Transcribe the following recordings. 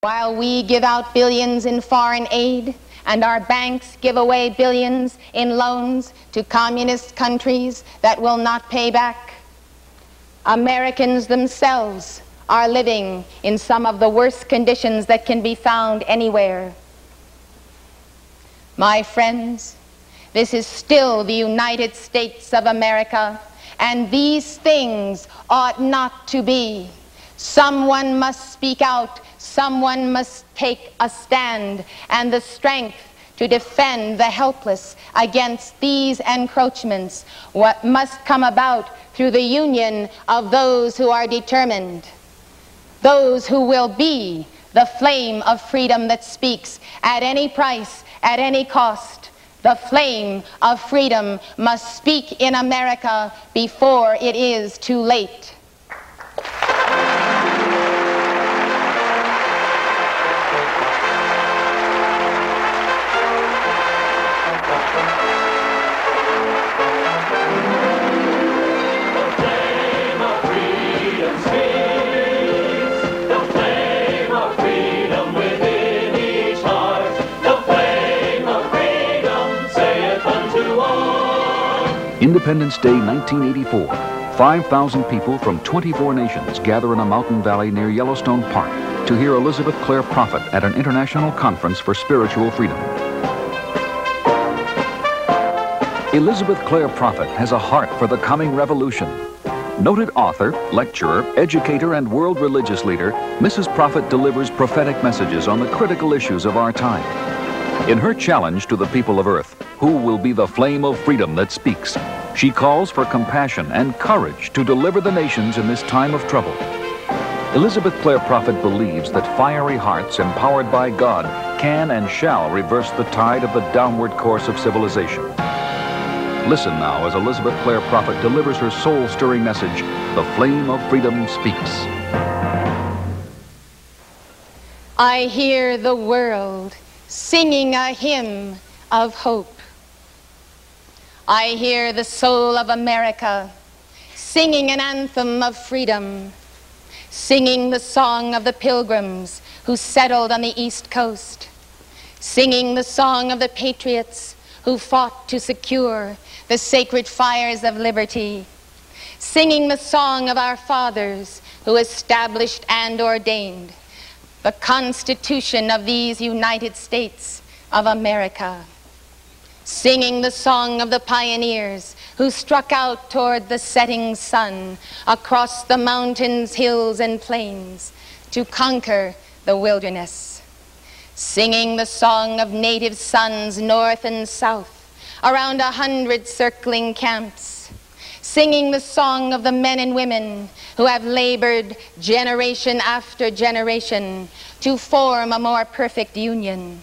While we give out billions in foreign aid and our banks give away billions in loans to communist countries that will not pay back, Americans themselves are living in some of the worst conditions that can be found anywhere. My friends, this is still the United States of America, and these things ought not to be. Someone must speak out. Someone must take a stand, and the strength to defend the helpless against these encroachments must come about through the union of those who are determined, those who will be the flame of freedom that speaks at any price, at any cost. The flame of freedom must speak in America before it is too late. Independence Day 1984, 5,000 people from 24 nations gather in a mountain valley near Yellowstone Park to hear Elizabeth Clare Prophet at an international conference for spiritual freedom. Elizabeth Clare Prophet has a heart for the coming revolution. Noted author, lecturer, educator, and world religious leader, Mrs. Prophet delivers prophetic messages on the critical issues of our time. In her challenge to the people of Earth, who will be the flame of freedom that speaks, she calls for compassion and courage to deliver the nations in this time of trouble. Elizabeth Clare Prophet believes that fiery hearts empowered by God can and shall reverse the tide of the downward course of civilization. Listen now as Elizabeth Clare Prophet delivers her soul-stirring message, The Flame of Freedom Speaks. I hear the world singing a hymn of hope. I hear the soul of America singing an anthem of freedom, singing the song of the pilgrims who settled on the East Coast, singing the song of the patriots who fought to secure the sacred fires of liberty, singing the song of our fathers who established and ordained the Constitution of these United States of America, singing the song of the pioneers who struck out toward the setting sun across the mountains, hills, and plains to conquer the wilderness, singing the song of native sons north and south around 100 circling camps, singing the song of the men and women who have labored generation after generation to form a more perfect union,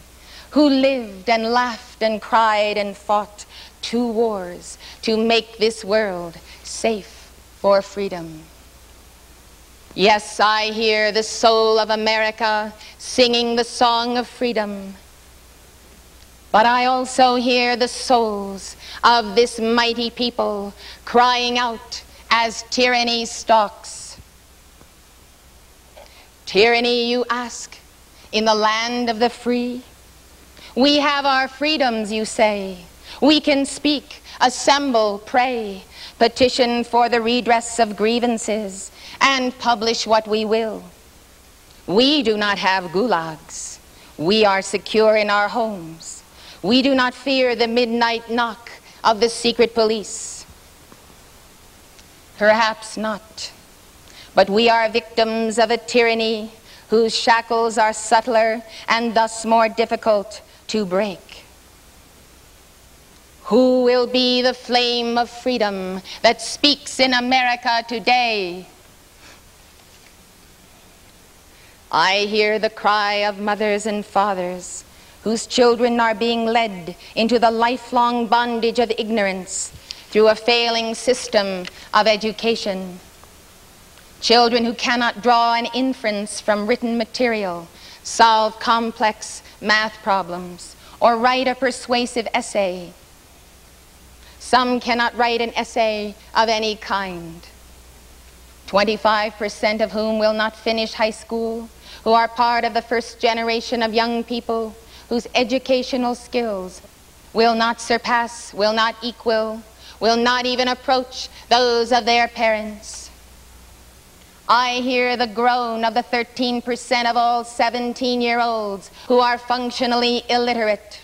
who lived and laughed and cried and fought 2 wars to make this world safe for freedom. Yes, I hear the soul of America singing the song of freedom, but I also hear the souls of this mighty people crying out as tyranny stalks. Tyranny, you ask, in the land of the free? We have our freedoms, you say. We can speak, assemble, pray, petition for the redress of grievances, and publish what we will. We do not have gulags. We are secure in our homes. We do not fear the midnight knock of the secret police. Perhaps not, but we are victims of a tyranny whose shackles are subtler and thus more difficult to break. Who will be the flame of freedom that speaks in America today? I hear the cry of mothers and fathers whose children are being led into the lifelong bondage of ignorance through a failing system of education. Children who cannot draw an inference from written material, solve complex math problems, or write a persuasive essay. Some cannot write an essay of any kind. 25% of whom will not finish high school, who are part of the first generation of young people whose educational skills will not surpass, will not equal, will not even approach those of their parents. I hear the groan of the 13% of all 17-year-olds who are functionally illiterate.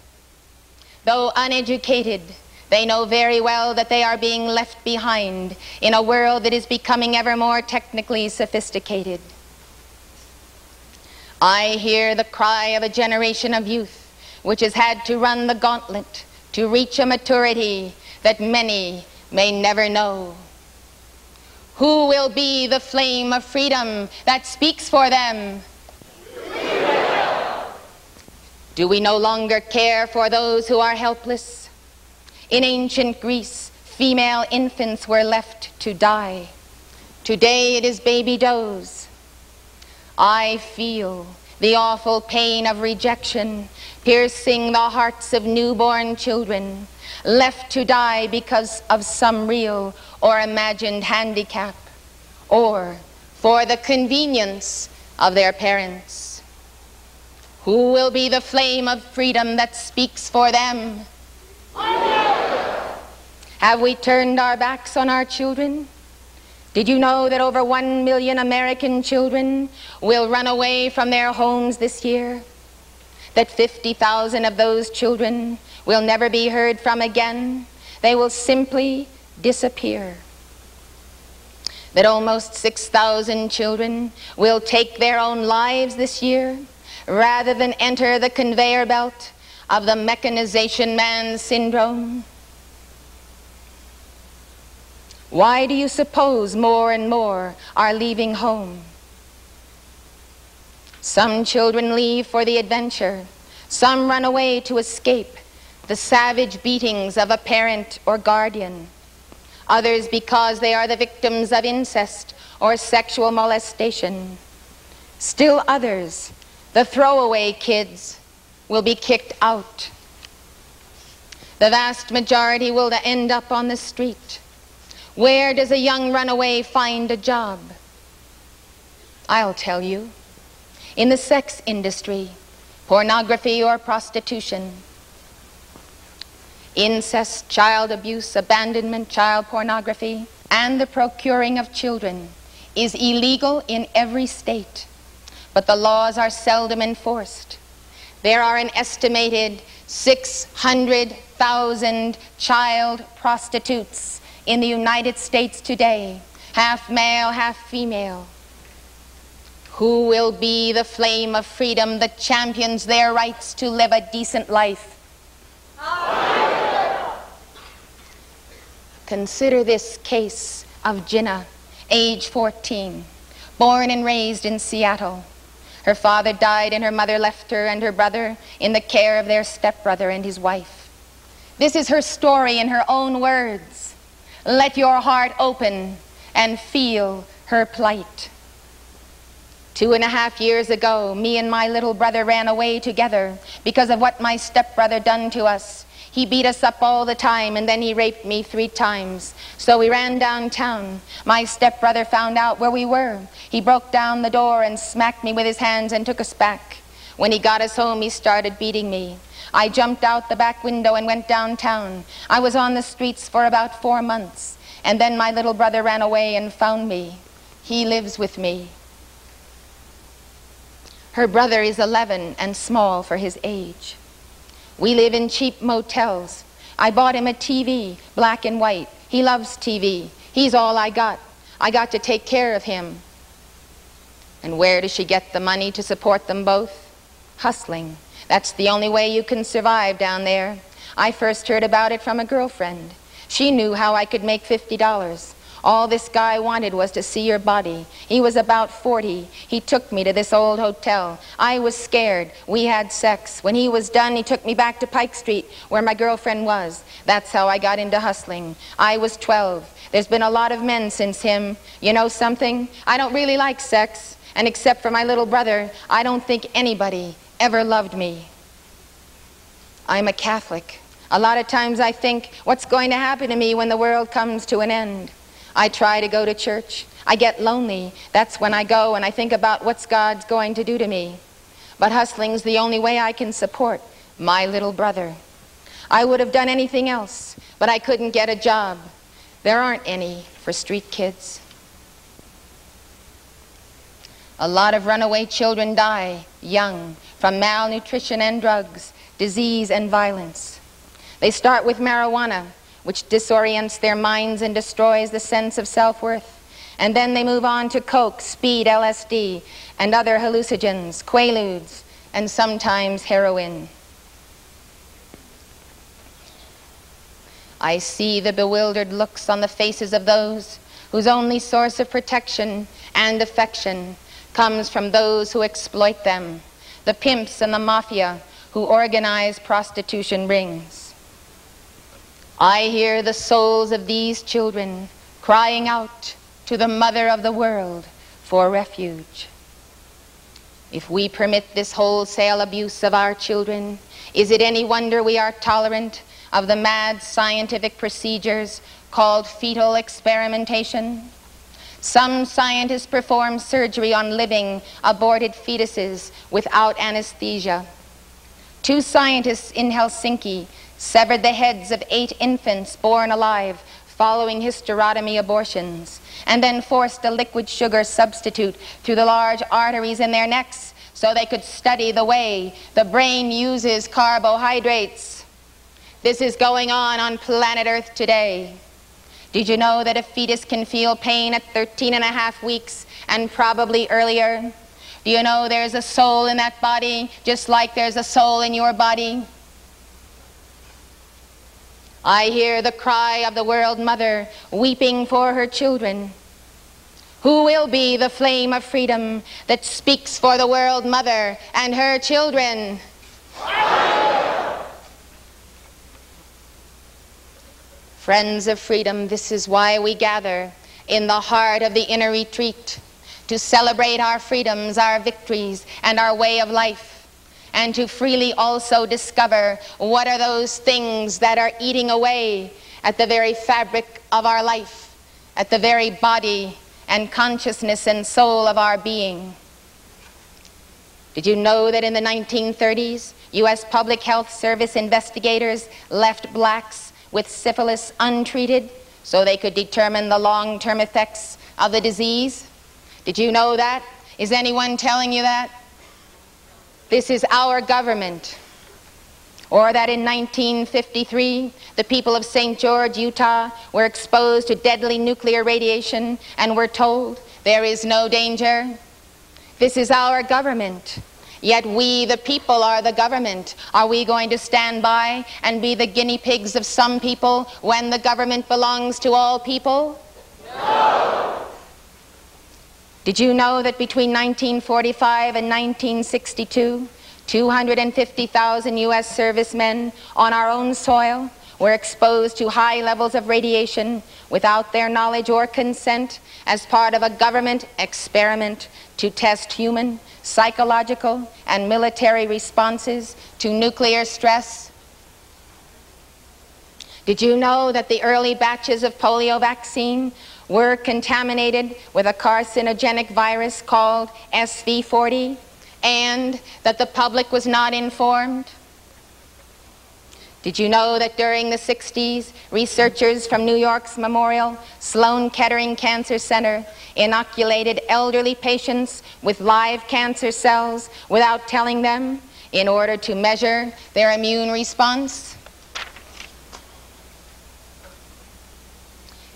Though uneducated, they know very well that they are being left behind in a world that is becoming ever more technically sophisticated. I hear the cry of a generation of youth which has had to run the gauntlet to reach a maturity that many may never know. Who will be the flame of freedom that speaks for them? Do we no longer care for those who are helpless? In ancient Greece, female infants were left to die. Today it is baby does. I feel the awful pain of rejection piercing the hearts of newborn children, left to die because of some real or imagined handicap, or for the convenience of their parents. Who will be the flame of freedom that speaks for them? Have we turned our backs on our children? Did you know that over 1 million American children will run away from their homes this year? That 50,000 of those children will never be heard from again? They will simply disappear. That almost 6,000 children will take their own lives this year rather than enter the conveyor belt of the mechanization man syndrome? Why do you suppose more and more are leaving home? Some children leave for the adventure. Some run away to escape the savage beatings of a parent or guardian. Others because they are the victims of incest or sexual molestation. Still others, the throwaway kids, will be kicked out. The vast majority will end up on the street. Where does a young runaway find a job? I'll tell you. In the sex industry, pornography or prostitution. Incest, child abuse, abandonment, child pornography, and the procuring of children is illegal in every state, but the laws are seldom enforced. There are an estimated 600,000 child prostitutes in the United States today, half male, half female. Who will be the flame of freedom that champions their rights to live a decent life? Consider this case of Jinnah, age 14, born and raised in Seattle. Her father died and her mother left her and her brother in the care of their stepbrother and his wife. This is her story in her own words. Let your heart open and feel her plight. 2.5 years ago, me and my little brother ran away together because of what my stepbrother done to us. He beat us up all the time, and then he raped me 3 times. So we ran downtown. My stepbrother found out where we were. He broke down the door and smacked me with his hands and took us back. When he got us home, he started beating me. I jumped out the back window and went downtown. I was on the streets for about 4 months, and then my little brother ran away and found me. He lives with me. Her brother is 11 and small for his age. We live in cheap motels. I bought him a TV, black and white. He loves TV. He's all I got. I got to take care of him. And where does she get the money to support them both? Hustling. That's the only way you can survive down there. I first heard about it from a girlfriend. She knew how I could make $50. All this guy wanted was to see your body. He was about 40. He took me to this old hotel. I was scared. We had sex. When he was done, he took me back to Pike Street, where my girlfriend was. That's how I got into hustling. I was 12. There's been a lot of men since him. You know something? I don't really like sex. And except for my little brother, I don't think anybody ever loved me. I'm a Catholic. A lot of times I think, what's going to happen to me when the world comes to an end? I try to go to church. I get lonely. That's when I go and I think about what's God's going to do to me. But hustling's the only way I can support my little brother. I would have done anything else, but I couldn't get a job. There aren't any for street kids. A lot of runaway children die young from malnutrition and drugs, disease and violence. They start with marijuana, which disorients their minds and destroys the sense of self-worth. And then they move on to coke, speed, LSD, and other hallucinogens, quaaludes, and sometimes heroin. I see the bewildered looks on the faces of those whose only source of protection and affection comes from those who exploit them, the pimps and the mafia who organize prostitution rings. I hear the souls of these children crying out to the mother of the world for refuge. If we permit this wholesale abuse of our children, is it any wonder we are tolerant of the mad scientific procedures called fetal experimentation? Some scientists perform surgery on living, aborted fetuses without anesthesia. 2 scientists in Helsinki severed the heads of 8 infants born alive following hysterotomy abortions, and then forced a liquid sugar substitute through the large arteries in their necks so they could study the way the brain uses carbohydrates. This is going on planet Earth today. Did you know that a fetus can feel pain at 13.5 weeks and probably earlier? Do you know there's a soul in that body just like there's a soul in your body? I hear the cry of the world mother weeping for her children. Who will be the flame of freedom that speaks for the world mother and her children? Friends of freedom, this is why we gather in the heart of the inner retreat, to celebrate our freedoms, our victories, and our way of life, and to freely also discover what are those things that are eating away at the very fabric of our life, at the very body and consciousness and soul of our being. Did you know that in the 1930s, U.S. Public Health Service investigators left blacks with syphilis untreated so they could determine the long-term effects of the disease? Did you know that? Is anyone telling you that? This is our government. Or that in 1953, the people of St. George, Utah, were exposed to deadly nuclear radiation and were told there is no danger. This is our government. Yet we, the people, are the government. Are we going to stand by and be the guinea pigs of some people when the government belongs to all people? No! Did you know that between 1945 and 1962, 250,000 U.S. servicemen on our own soil were exposed to high levels of radiation without their knowledge or consent as part of a government experiment to test human, psychological, and military responses to nuclear stress? Did you know that the early batches of polio vaccine were contaminated with a carcinogenic virus called SV40, and that the public was not informed? Did you know that during the 60s, researchers from New York's Memorial Sloan Kettering Cancer Center inoculated elderly patients with live cancer cells without telling them in order to measure their immune response?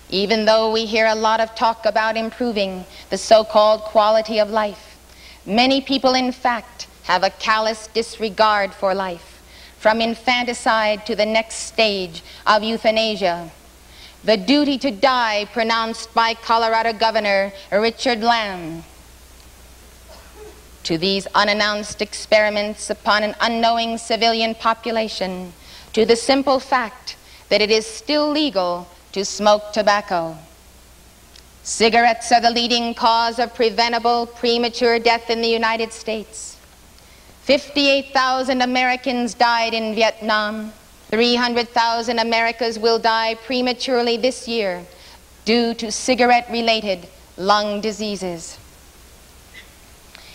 Even though we hear a lot of talk about improving the so-called quality of life, many people, in fact, have a callous disregard for life, from infanticide to the next stage of euthanasia. The duty to die pronounced by Colorado Governor Richard Lamb. To these unannounced experiments upon an unknowing civilian population, to the simple fact that it is still legal to smoke tobacco. Cigarettes are the leading cause of preventable premature death in the United States. 58,000 Americans died in Vietnam. 300,000 Americans will die prematurely this year due to cigarette-related lung diseases.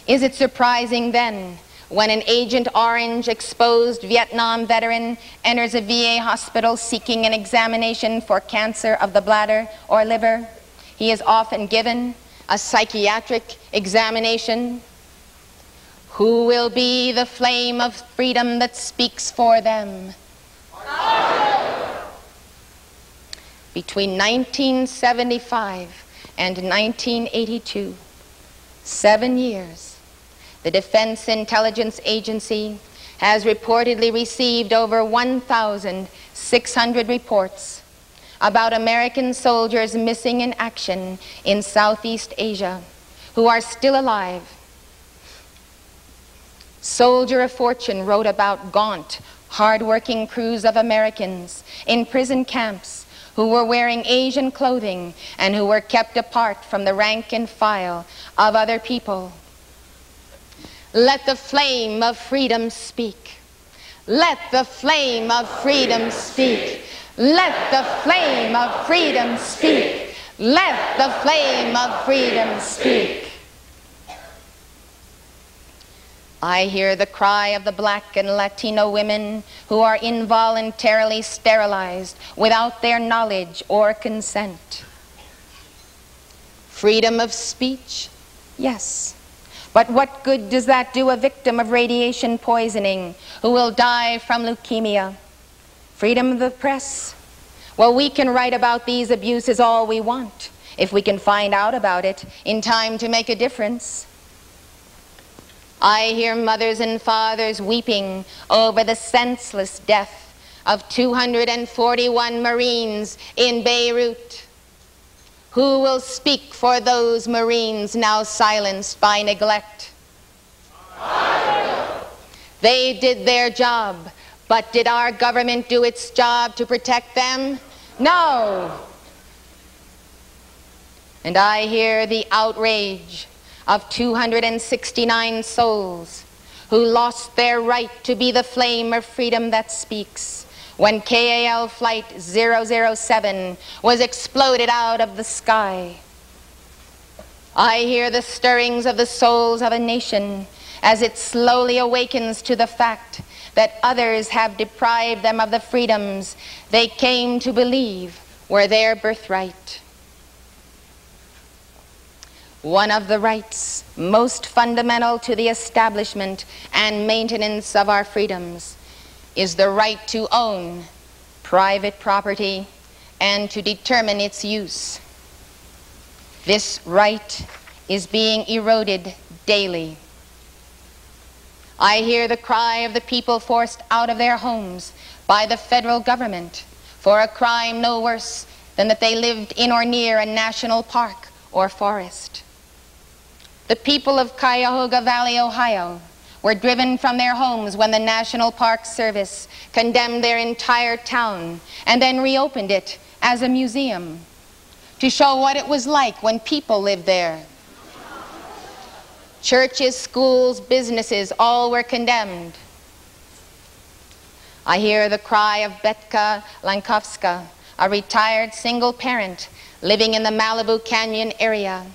Is it surprising then when an Agent Orange exposed Vietnam veteran enters a VA hospital seeking an examination for cancer of the bladder or liver, he is often given a psychiatric examination? Who will be the flame of freedom that speaks for them? Between 1975 and 1982, 7 years, the Defense Intelligence Agency has reportedly received over 1,600 reports about American soldiers missing in action in Southeast Asia who are still alive. Soldier of Fortune wrote about gaunt, hard-working crews of Americans in prison camps who were wearing Asian clothing and who were kept apart from the rank and file of other people. Let the flame of freedom speak. Let the flame of freedom speak. Let the flame of freedom speak. Let the flame of freedom speak. I hear the cry of the Black and Latino women who are involuntarily sterilized without their knowledge or consent. Freedom of speech? Yes. But what good does that do a victim of radiation poisoning who will die from leukemia? Freedom of the press? Well, we can write about these abuses all we want if we can find out about it in time to make a difference. I hear mothers and fathers weeping over the senseless death of 241 Marines in Beirut. Who will speak for those Marines now silenced by neglect? They did their job, but did our government do its job to protect them? No. And I hear the outrage of 269 souls who lost their right to be the flame of freedom that speaks when KAL Flight 007 was exploded out of the sky. I hear the stirrings of the souls of a nation as it slowly awakens to the fact that others have deprived them of the freedoms they came to believe were their birthright. One of the rights most fundamental to the establishment and maintenance of our freedoms is the right to own private property and to determine its use. This right is being eroded daily. I hear the cry of the people forced out of their homes by the federal government for a crime no worse than that they lived in or near a national park or forest. The people of Cuyahoga Valley, Ohio, were driven from their homes when the National Park Service condemned their entire town and then reopened it as a museum to show what it was like when people lived there. Churches, schools, businesses, all were condemned. I hear the cry of Betka Lankowska, a retired single parent living in the Malibu Canyon area.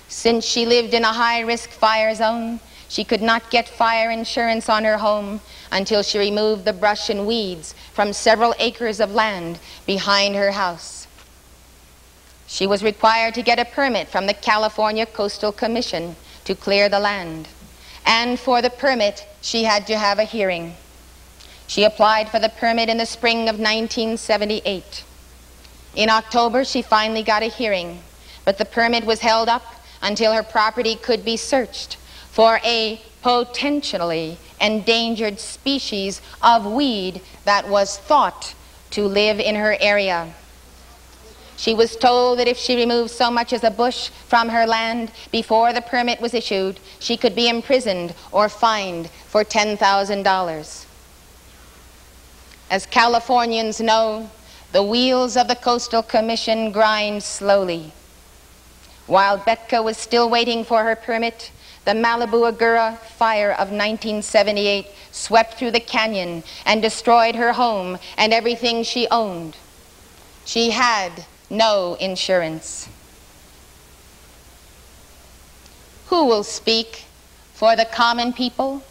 Since she lived in a high-risk fire zone, she could not get fire insurance on her home until she removed the brush and weeds from several acres of land behind her house. She was required to get a permit from the California Coastal Commission to clear the land. And for the permit, she had to have a hearing. She applied for the permit in the spring of 1978. In October, she finally got a hearing, but the permit was held up until her property could be searched for a potentially endangered species of weed that was thought to live in her area. She was told that if she removed so much as a bush from her land before the permit was issued, she could be imprisoned or fined for $10,000. As Californians know, the wheels of the Coastal Commission grind slowly. While Betka was still waiting for her permit, the Malibu Agura fire of 1978 swept through the canyon and destroyed her home and everything she owned. She had no insurance. Who will speak for the common people,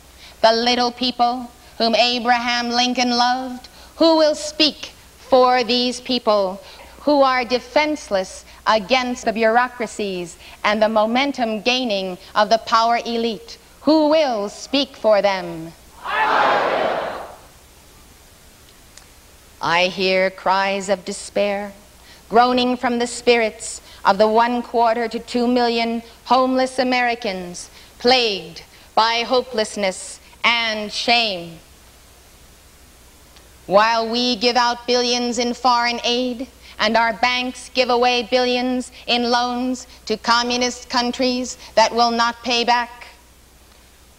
the little people whom Abraham Lincoln loved? Who will speak for these people who are defenseless against the bureaucracies and the momentum gaining of the power elite? Who will speak for them? I hear cries of despair, groaning from the spirits of the 1/4 to 2 million homeless Americans plagued by hopelessness and shame. While we give out billions in foreign aid and our banks give away billions in loans to communist countries that will not pay back,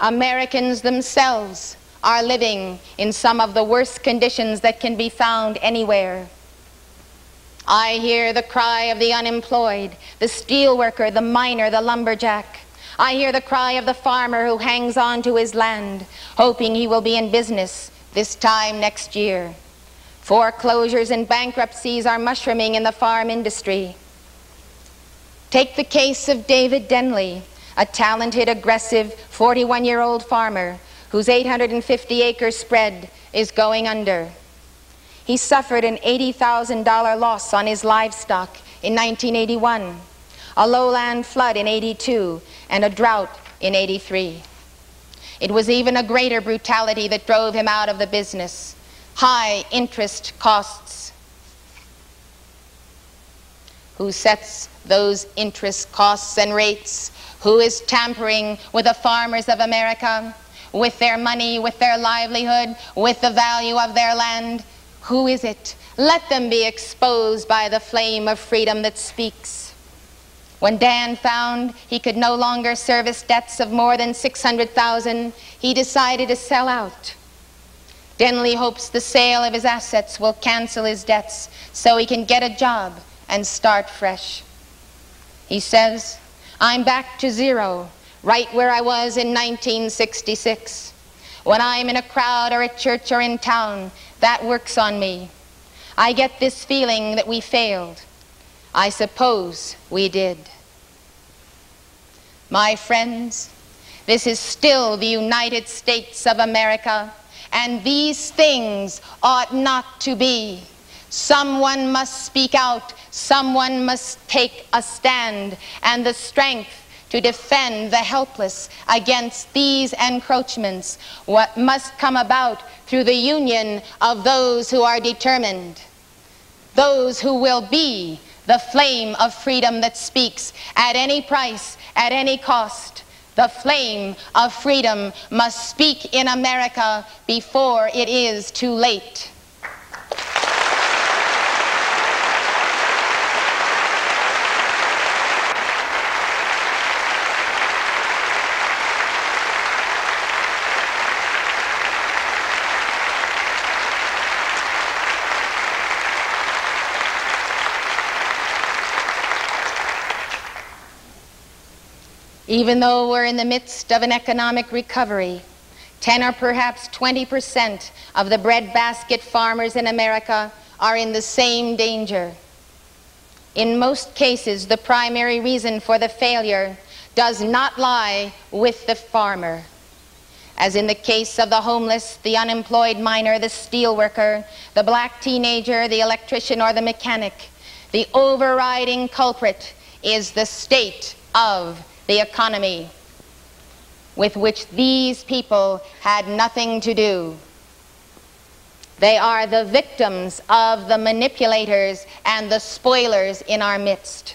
Americans themselves are living in some of the worst conditions that can be found anywhere. I hear the cry of the unemployed, the steelworker, the miner, the lumberjack. I hear the cry of the farmer who hangs on to his land, hoping he will be in business this time next year. Foreclosures and bankruptcies are mushrooming in the farm industry. Take the case of David Denley, a talented, aggressive 41-year-old farmer whose 850-acre spread is going under. He suffered an $80,000 loss on his livestock in 1981, a lowland flood in '82, and a drought in '83. It was even a greater brutality that drove him out of the business: high interest costs. Who sets those interest costs and rates? Who is tampering with the farmers of America, with their money, with their livelihood, with the value of their land? Who is it? Let them be exposed by the flame of freedom that speaks. When Dan found he could no longer service debts of more than $600,000, he decided to sell out. Denley hopes the sale of his assets will cancel his debts so he can get a job and start fresh. He says, "I'm back to zero, right where I was in 1966. When I'm in a crowd or at church or in town, that works on me. I get this feeling that we failed. I suppose we did." My friends, this is still the United States of America, and these things ought not to be. Someone must speak out, someone must take a stand, and the strength to defend the helpless against these encroachments what must come about through the union of those who are determined, those who will be the flame of freedom that speaks at any price, at any cost. The flame of freedom must speak in America before it is too late. Even though we're in the midst of an economic recovery, 10 or perhaps 20% of the breadbasket farmers in America are in the same danger. In most cases, the primary reason for the failure does not lie with the farmer. As in the case of the homeless, the unemployed miner, the steelworker, the black teenager, the electrician, or the mechanic, the overriding culprit is the state of the economy, with which these people had nothing to do. They are the victims of the manipulators and the spoilers in our midst.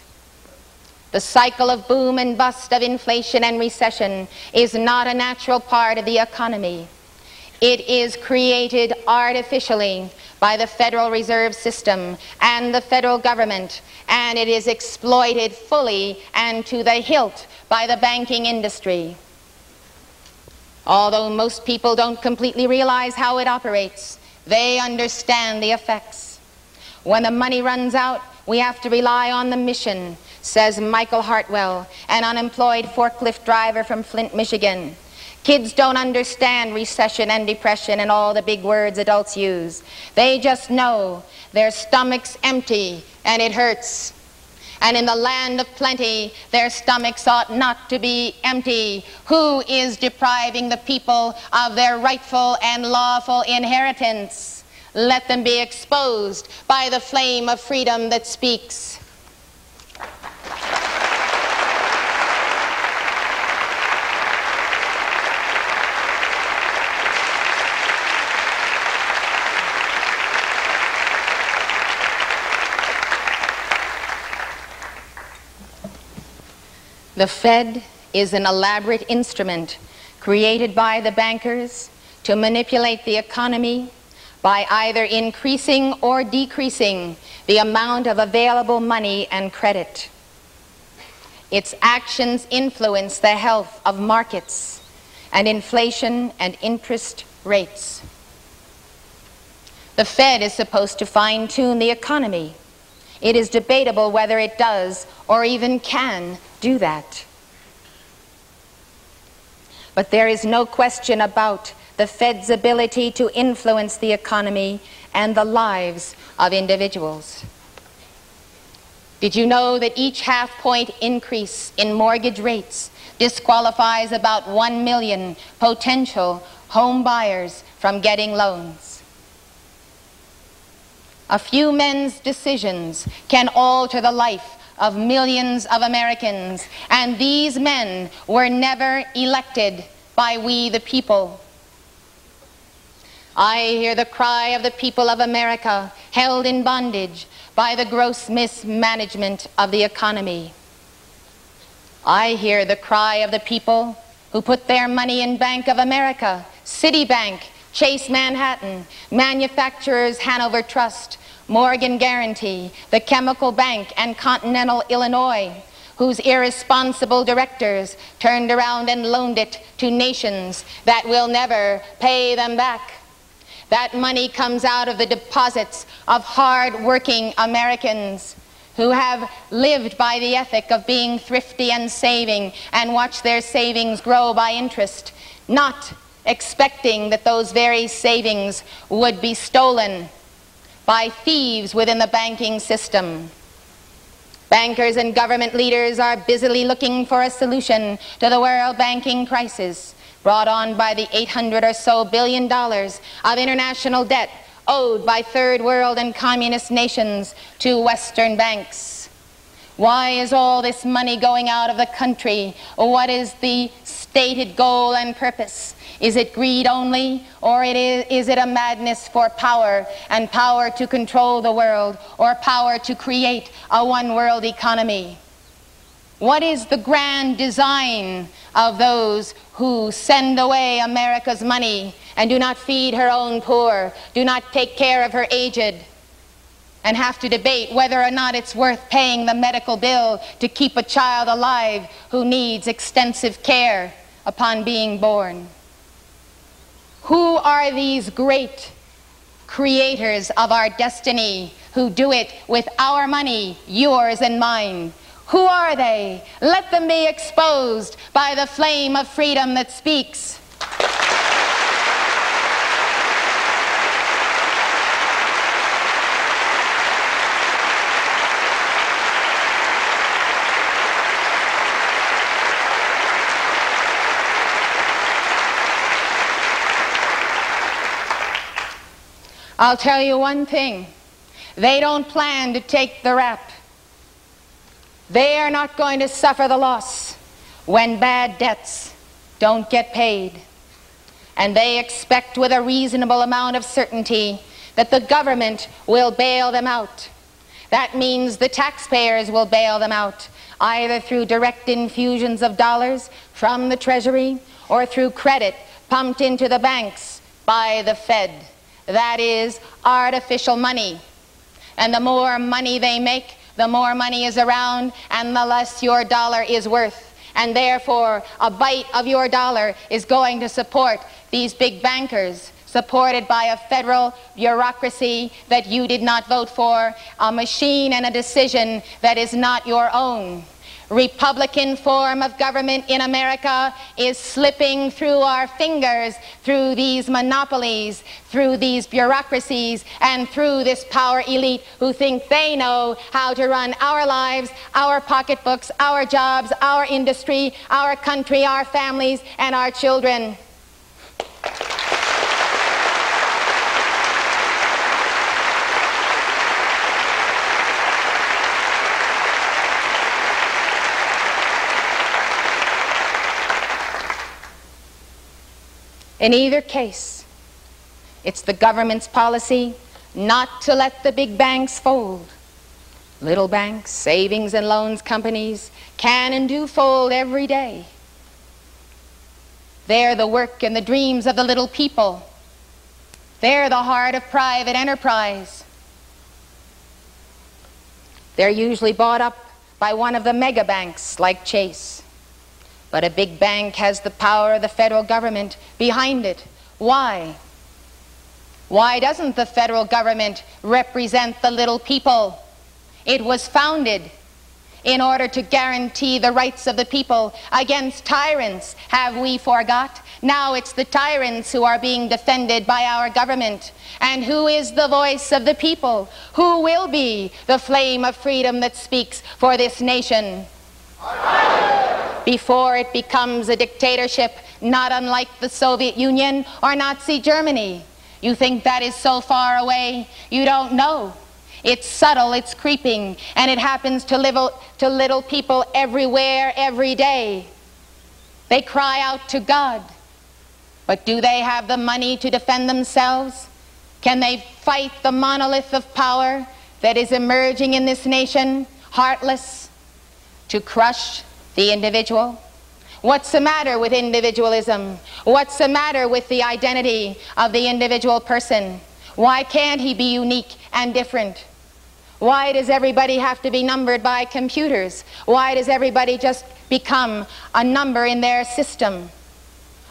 The cycle of boom and bust, of inflation and recession, is not a natural part of the economy. It is created artificially by the Federal Reserve System and the federal government, and it is exploited fully and to the hilt by the banking industry. Although most people don't completely realize how it operates, they understand the effects. When the money runs out, we have to rely on the mission, says Michael Hartwell, an unemployed forklift driver from Flint, Michigan. Kids don't understand recession and depression and all the big words adults use. They just know their stomach's empty and it hurts. And in the land of plenty, their stomachs ought not to be empty. Who is depriving the people of their rightful and lawful inheritance? Let them be exposed by the flame of freedom that speaks. The Fed is an elaborate instrument created by the bankers to manipulate the economy by either increasing or decreasing the amount of available money and credit. Its actions influence the health of markets and inflation and interest rates. The Fed is supposed to fine-tune the economy. It is debatable whether it does or even can do that. But there is no question about the Fed's ability to influence the economy and the lives of individuals. Did you know that each half-point increase in mortgage rates disqualifies about 1 million potential home buyers from getting loans? A few men's decisions can alter the life of millions of Americans, and these men were never elected by we the people. I hear the cry of the people of America held in bondage by the gross mismanagement of the economy. I hear the cry of the people who put their money in Bank of America, Citibank, Chase Manhattan, Manufacturers Hanover Trust, Morgan Guarantee, the Chemical Bank, and Continental Illinois, whose irresponsible directors turned around and loaned it to nations that will never pay them back. That money comes out of the deposits of hard-working Americans who have lived by the ethic of being thrifty and saving and watch their savings grow by interest, not expecting that those very savings would be stolen by thieves within the banking system. Bankers and government leaders are busily looking for a solution to the world banking crisis brought on by the $800 or so billion of international debt owed by third world and communist nations to Western banks. Why is all this money going out of the country? What is the stated goal and purpose? Is it greed only, or is it a madness for power, and power to control the world, or power to create a one-world economy? What is the grand design of those who send away America's money and do not feed her own poor, do not take care of her aged, and have to debate whether or not it's worth paying the medical bill to keep a child alive who needs extensive care upon being born? Who are these great creators of our destiny who do it with our money, yours and mine? Who are they? Let them be exposed by the flame of freedom that speaks. I'll tell you one thing. They don't plan to take the rap. They are not going to suffer the loss when bad debts don't get paid. And they expect with a reasonable amount of certainty that the government will bail them out. That means the taxpayers will bail them out, either through direct infusions of dollars from the Treasury or through credit pumped into the banks by the Fed. That is artificial money. And the more money they make, the more money is around, and the less your dollar is worth. And therefore, a bite of your dollar is going to support these big bankers, supported by a federal bureaucracy that you did not vote for, a machine and a decision that is not your own. Republican form of government in America is slipping through our fingers, through these monopolies, through these bureaucracies, and through this power elite who think they know how to run our lives, our pocketbooks, our jobs, our industry, our country, our families, and our children. In either case, it's the government's policy not to let the big banks fold. Little banks, savings and loans companies can and do fold every day. They're the work and the dreams of the little people. They're the heart of private enterprise. They're usually bought up by one of the mega banks like Chase. But a big bank has the power of the federal government behind it. Why? Why doesn't the federal government represent the little people? It was founded in order to guarantee the rights of the people against tyrants. Have we forgot? Now it's the tyrants who are being defended by our government. And who is the voice of the people? Who will be the flame of freedom that speaks for this nation? Before it becomes a dictatorship, not unlike the Soviet Union or Nazi Germany. You think that is so far away? You don't know. It's subtle, it's creeping, and it happens to little people everywhere, every day. They cry out to God. But do they have the money to defend themselves? Can they fight the monolith of power that is emerging in this nation, heartless, to crush the individual? What's the matter with individualism? What's the matter with the identity of the individual person? Why can't he be unique and different? Why does everybody have to be numbered by computers? Why does everybody just become a number in their system?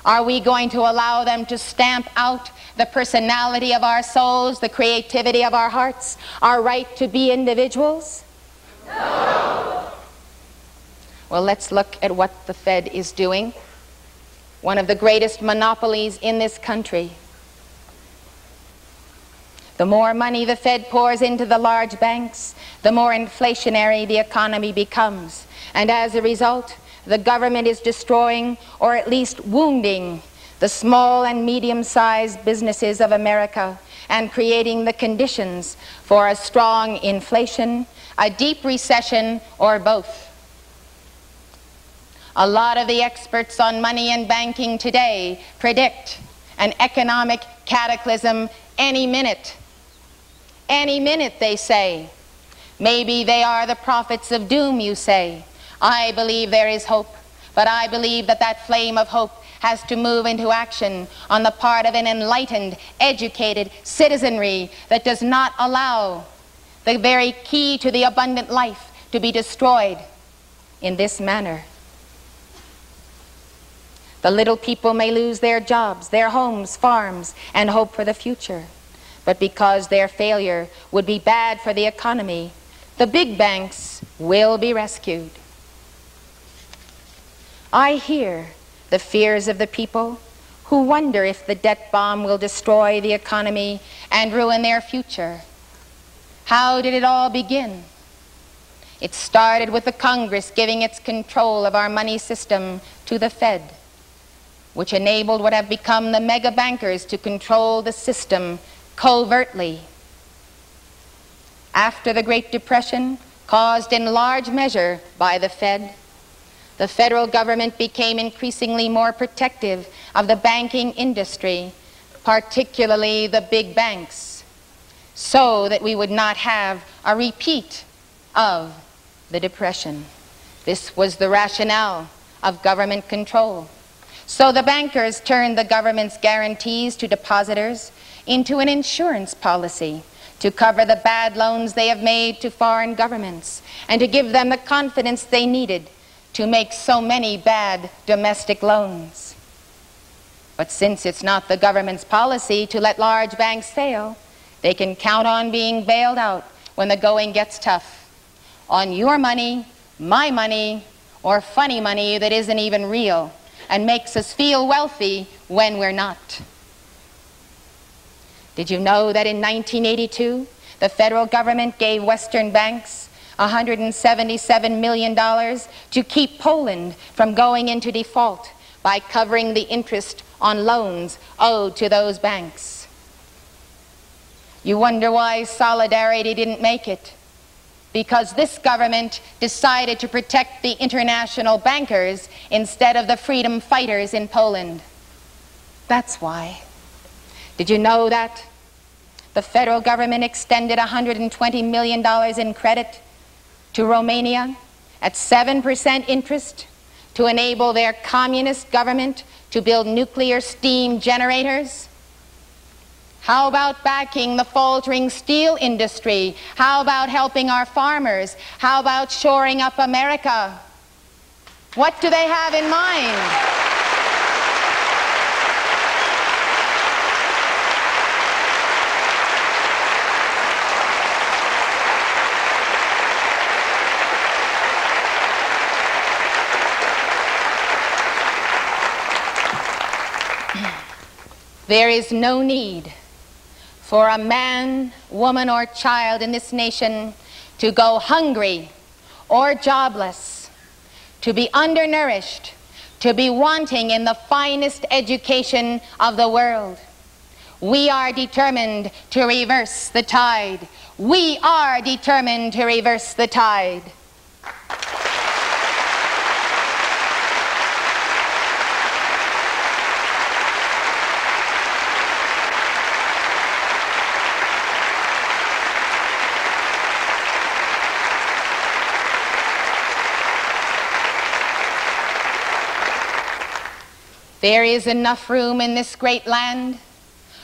Are we going to allow them to stamp out the personality of our souls, the creativity of our hearts, our right to be individuals? No! Well, let's look at what the Fed is doing. One of the greatest monopolies in this country. The more money the Fed pours into the large banks, the more inflationary the economy becomes. And as a result, the government is destroying, or at least wounding, the small and medium-sized businesses of America and creating the conditions for a strong inflation, a deep recession, or both. A lot of the experts on money and banking today predict an economic cataclysm any minute. Any minute, they say. Maybe they are the prophets of doom, you say. I believe there is hope, but I believe that that flame of hope has to move into action on the part of an enlightened, educated citizenry that does not allow the very key to the abundant life to be destroyed in this manner. The little people may lose their jobs, their homes, farms, and hope for the future. But because their failure would be bad for the economy, the big banks will be rescued. I hear the fears of the people who wonder if the debt bomb will destroy the economy and ruin their future. How did it all begin? It started with the Congress giving its control of our money system to the Fed, which enabled what have become the mega bankers to control the system covertly. After the Great Depression, caused in large measure by the Fed, the federal government became increasingly more protective of the banking industry, particularly the big banks, so that we would not have a repeat of the Depression. This was the rationale of government control. So the bankers turned the government's guarantees to depositors into an insurance policy to cover the bad loans they have made to foreign governments and to give them the confidence they needed to make so many bad domestic loans. But since it's not the government's policy to let large banks fail, they can count on being bailed out when the going gets tough. On your money, my money, or funny money that isn't even real and makes us feel wealthy when we're not. Did you know that in 1982, the federal government gave Western banks $177 million to keep Poland from going into default by covering the interest on loans owed to those banks? You wonder why Solidarity didn't make it? Because this government decided to protect the international bankers instead of the freedom fighters in Poland. That's why. Did you know that the federal government extended $120 million in credit to Romania at 7% interest to enable their communist government to build nuclear steam generators? How about backing the faltering steel industry? How about helping our farmers? How about shoring up America? What do they have in mind? There is no need for a man, woman, or child in this nation to go hungry or jobless, to be undernourished, to be wanting in the finest education of the world. We are determined to reverse the tide. We are determined to reverse the tide. There is enough room in this great land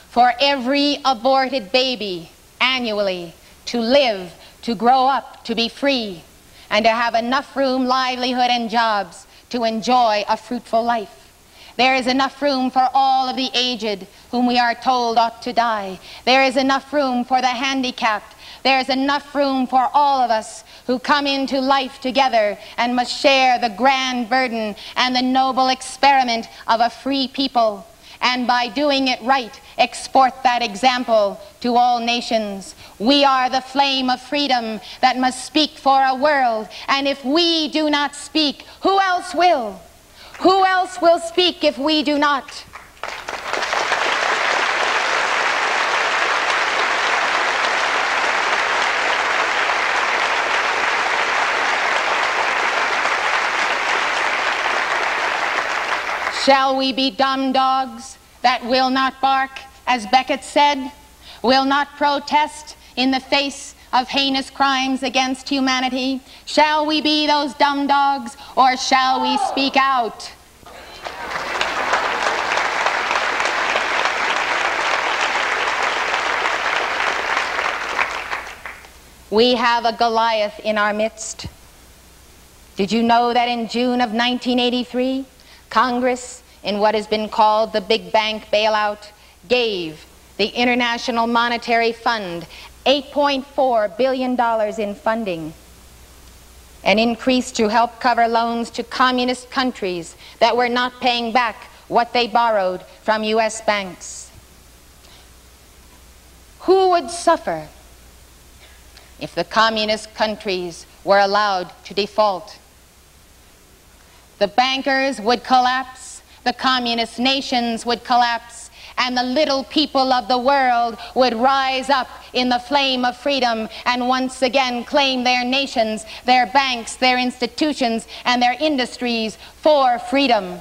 for every aborted baby annually to live, to grow up, to be free, and to have enough room, livelihood, and jobs to enjoy a fruitful life. There is enough room for all of the aged whom we are told ought to die. There is enough room for the handicapped. There is enough room for all of us who come into life together and must share the grand burden and the noble experiment of a free people, and by doing it right, export that example to all nations. We are the flame of freedom that must speak for a world, and if we do not speak, who else will? Who else will speak if we do not? Shall we be dumb dogs that will not bark, as Beckett said, will not protest in the face of heinous crimes against humanity? Shall we be those dumb dogs, or shall we speak out? We have a Goliath in our midst. Did you know that in June of 1983, Congress, in what has been called the big bank bailout, gave the International Monetary Fund $8.4 billion in funding, an increase to help cover loans to communist countries that were not paying back what they borrowed from U.S. banks? Who would suffer if the communist countries were allowed to default? The bankers would collapse, the communist nations would collapse, and the little people of the world would rise up in the flame of freedom and once again claim their nations, their banks, their institutions, and their industries for freedom.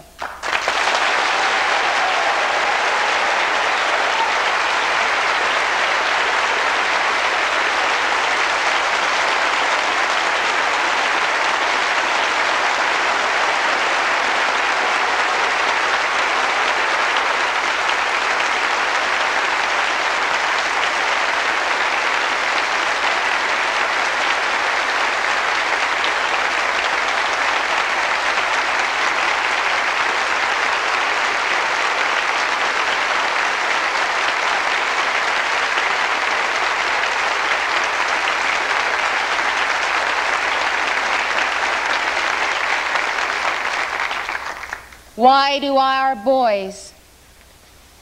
Why do our boys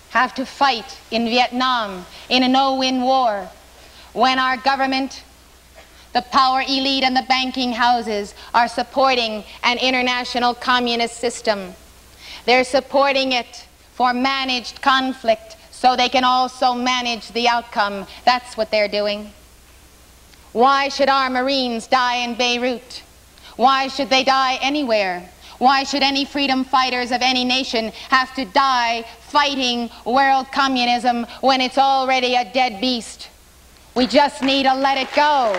have to fight in Vietnam in a no-win war when our government, the power elite, and the banking houses are supporting an international communist system? They're supporting it for managed conflict so they can also manage the outcome. That's what they're doing. Why should our Marines die in Beirut? Why should they die anywhere? Why should any freedom fighters of any nation have to die fighting world communism when it's already a dead beast? We just need to let it go.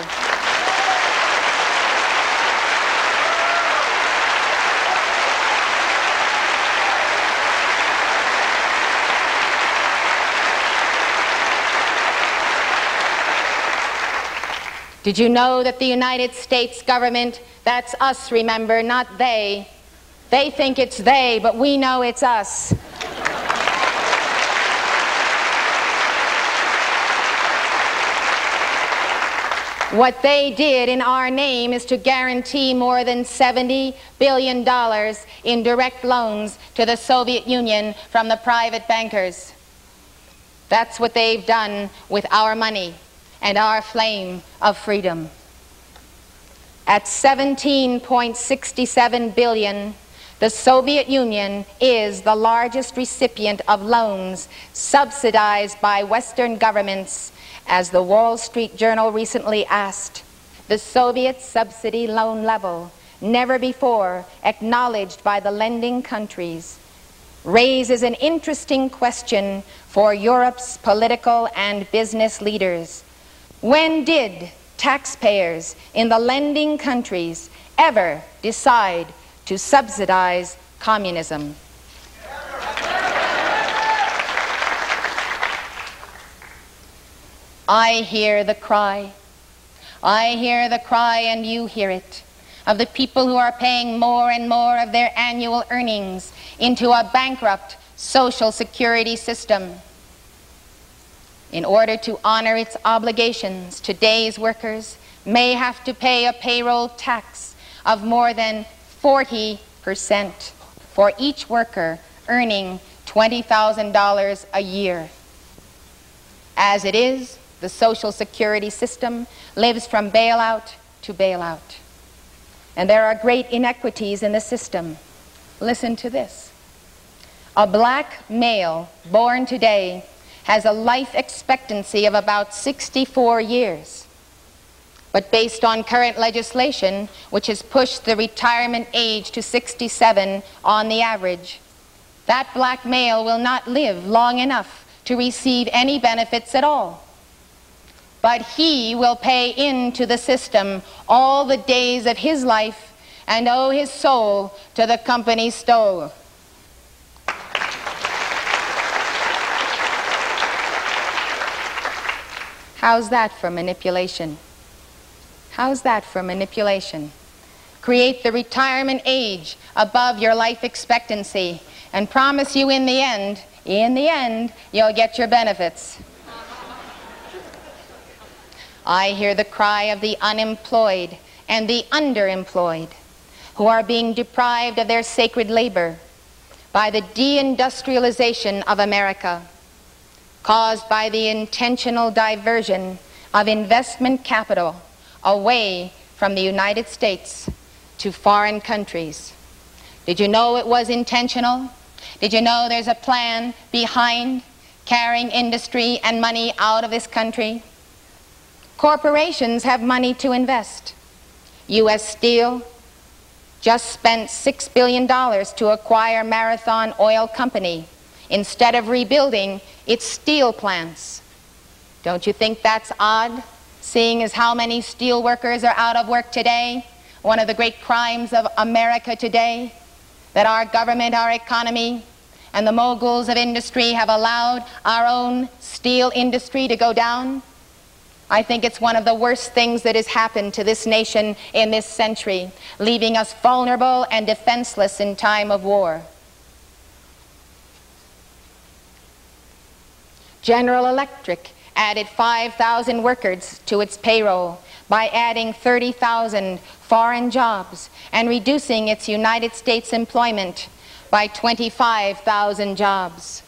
Did you know that the United States government, that's us, remember, not they. They think it's they, but we know it's us. What they did in our name is to guarantee more than $70 billion in direct loans to the Soviet Union from the private bankers. That's what they've done with our money and our flame of freedom. At $17.67 billion, the Soviet Union is the largest recipient of loans subsidized by Western governments, as the Wall Street Journal recently asked. The Soviet subsidy loan level, never before acknowledged by the lending countries, raises an interesting question for Europe's political and business leaders. When did taxpayers in the lending countries ever decide to subsidize communism? I hear the cry. I hear the cry, and you hear it, of the people who are paying more and more of their annual earnings into a bankrupt social security system. In order to honor its obligations, today's workers may have to pay a payroll tax of more than 40% for each worker earning $20,000 a year. As it is, the social security system lives from bailout to bailout. And there are great inequities in the system. Listen to this. A black male born today has a life expectancy of about 64 years. But based on current legislation, which has pushed the retirement age to 67 on the average, that black male will not live long enough to receive any benefits at all. But he will pay into the system all the days of his life and owe his soul to the company stole. How's that for manipulation? How's that for manipulation? Create the retirement age above your life expectancy and promise you in the end, you'll get your benefits. I hear the cry of the unemployed and the underemployed who are being deprived of their sacred labor by the deindustrialization of America, caused by the intentional diversion of investment capital away from the United States to foreign countries. Did you know it was intentional? Did you know there's a plan behind carrying industry and money out of this country? Corporations have money to invest. U.S. Steel just spent $6 billion to acquire Marathon Oil Company instead of rebuilding its steel plants. Don't you think that's odd, seeing as how many steel workers are out of work today? One of the great crimes of America today, that our government, our economy, and the moguls of industry have allowed our own steel industry to go down. I think it's one of the worst things that has happened to this nation in this century, leaving us vulnerable and defenseless in time of war. General Electric added 5,000 workers to its payroll by adding 30,000 foreign jobs and reducing its United States employment by 25,000 jobs.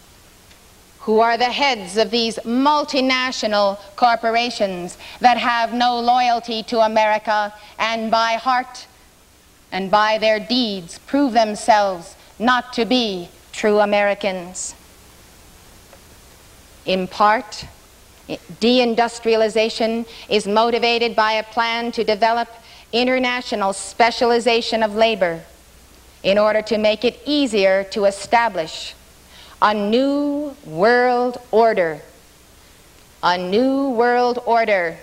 Who are the heads of these multinational corporations that have no loyalty to America and by heart and by their deeds prove themselves not to be true Americans? In part, deindustrialization is motivated by a plan to develop international specialization of labor in order to make it easier to establish a new world order. A new world order.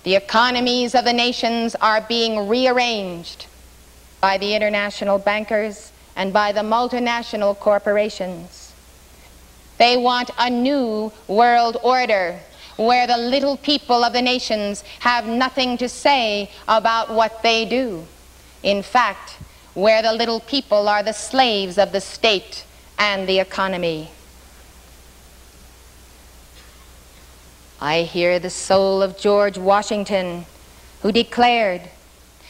The economies of the nations are being rearranged by the international bankers and by the multinational corporations. They want a new world order where the little people of the nations have nothing to say about what they do. In fact, where the little people are the slaves of the state and the economy. I hear the soul of George Washington, who declared,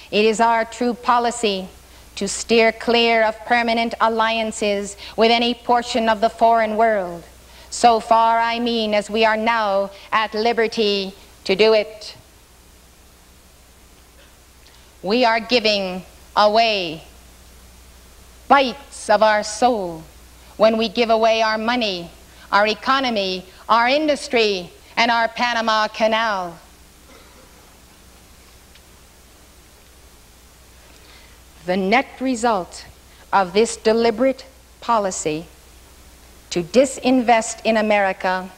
"It is our true policy to steer clear of permanent alliances with any portion of the foreign world. So far, I mean, as we are now at liberty to do it." We are giving away bites of our soul when we give away our money, our economy, our industry, and our Panama Canal. The net result of this deliberate policy to disinvest in America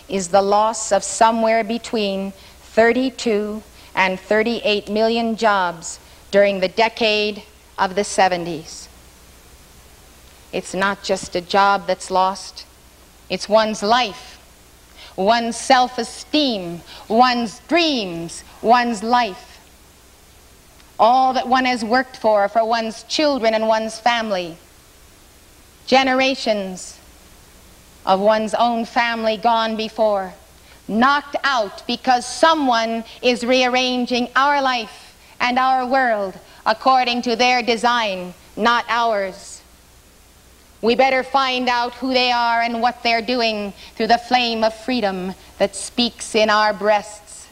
is the loss of somewhere between 32 and 38 million jobs during the decade of the 70s. It's not just a job that's lost, it's one's life, one's self-esteem, one's dreams, one's life. All that one has worked for one's children and one's family. Generations of one's own family gone before, knocked out because someone is rearranging our life and our world according to their design, not ours. We better find out who they are and what they're doing through the flame of freedom that speaks in our breasts.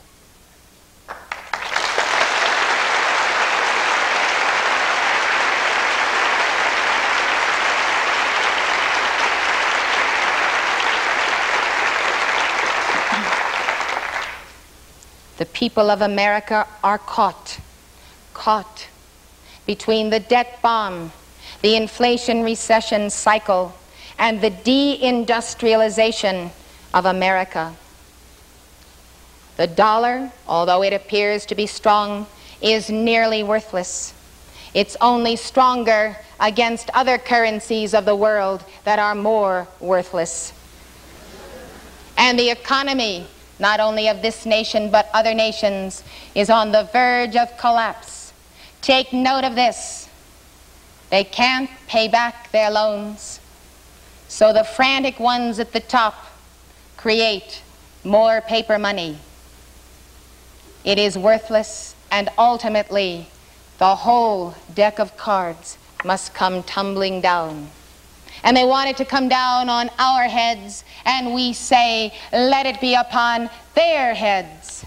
The people of America are caught between the debt bomb, the inflation recession cycle, and the deindustrialization of America. The dollar, although it appears to be strong, is nearly worthless. It's only stronger against other currencies of the world that are more worthless. And the economy, not only of this nation but other nations, is on the verge of collapse. Take note of this. They can't pay back their loans, so the frantic ones at the top create more paper money. It is worthless, and ultimately the whole deck of cards must come tumbling down. And they want it to come down on our heads, and we say, let it be upon their heads.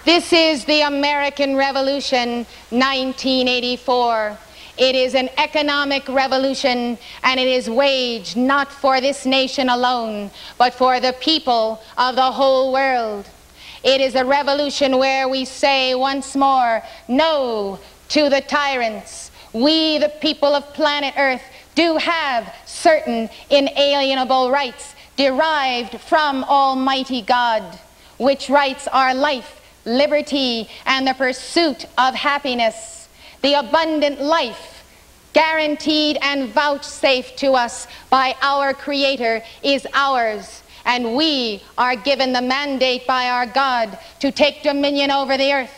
This is the American Revolution, 1984. It is an economic revolution, and it is waged not for this nation alone, but for the people of the whole world. It is a revolution where we say once more, no to the tyrants. We, the people of planet Earth, do have certain inalienable rights derived from Almighty God, which rights are life, liberty, and the pursuit of happiness. The abundant life guaranteed and vouchsafed to us by our Creator is ours, and we are given the mandate by our God to take dominion over the earth.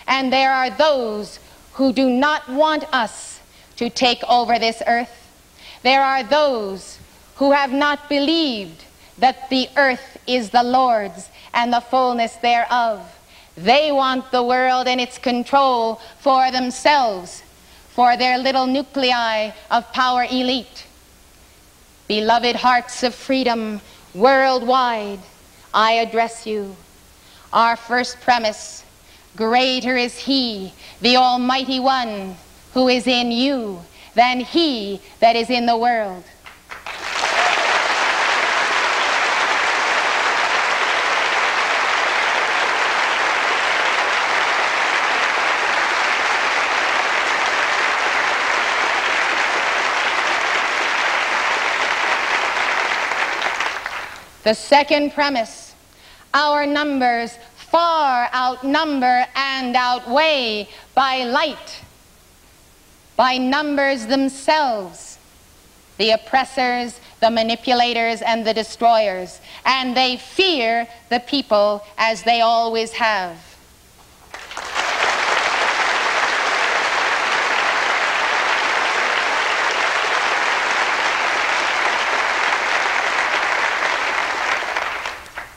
And there are those who do not want us to take over this earth. There are those who have not believed that the earth is the Lord's and the fullness thereof. They want the world and its control for themselves, for their little nuclei of power elite. Beloved hearts of freedom worldwide, I address you. Our first premise: greater is He, the Almighty One, who is in you, than he that is in the world. The second premise: our numbers far outnumber and outweigh by light, by numbers themselves, the oppressors, the manipulators, and the destroyers, and they fear the people as they always have.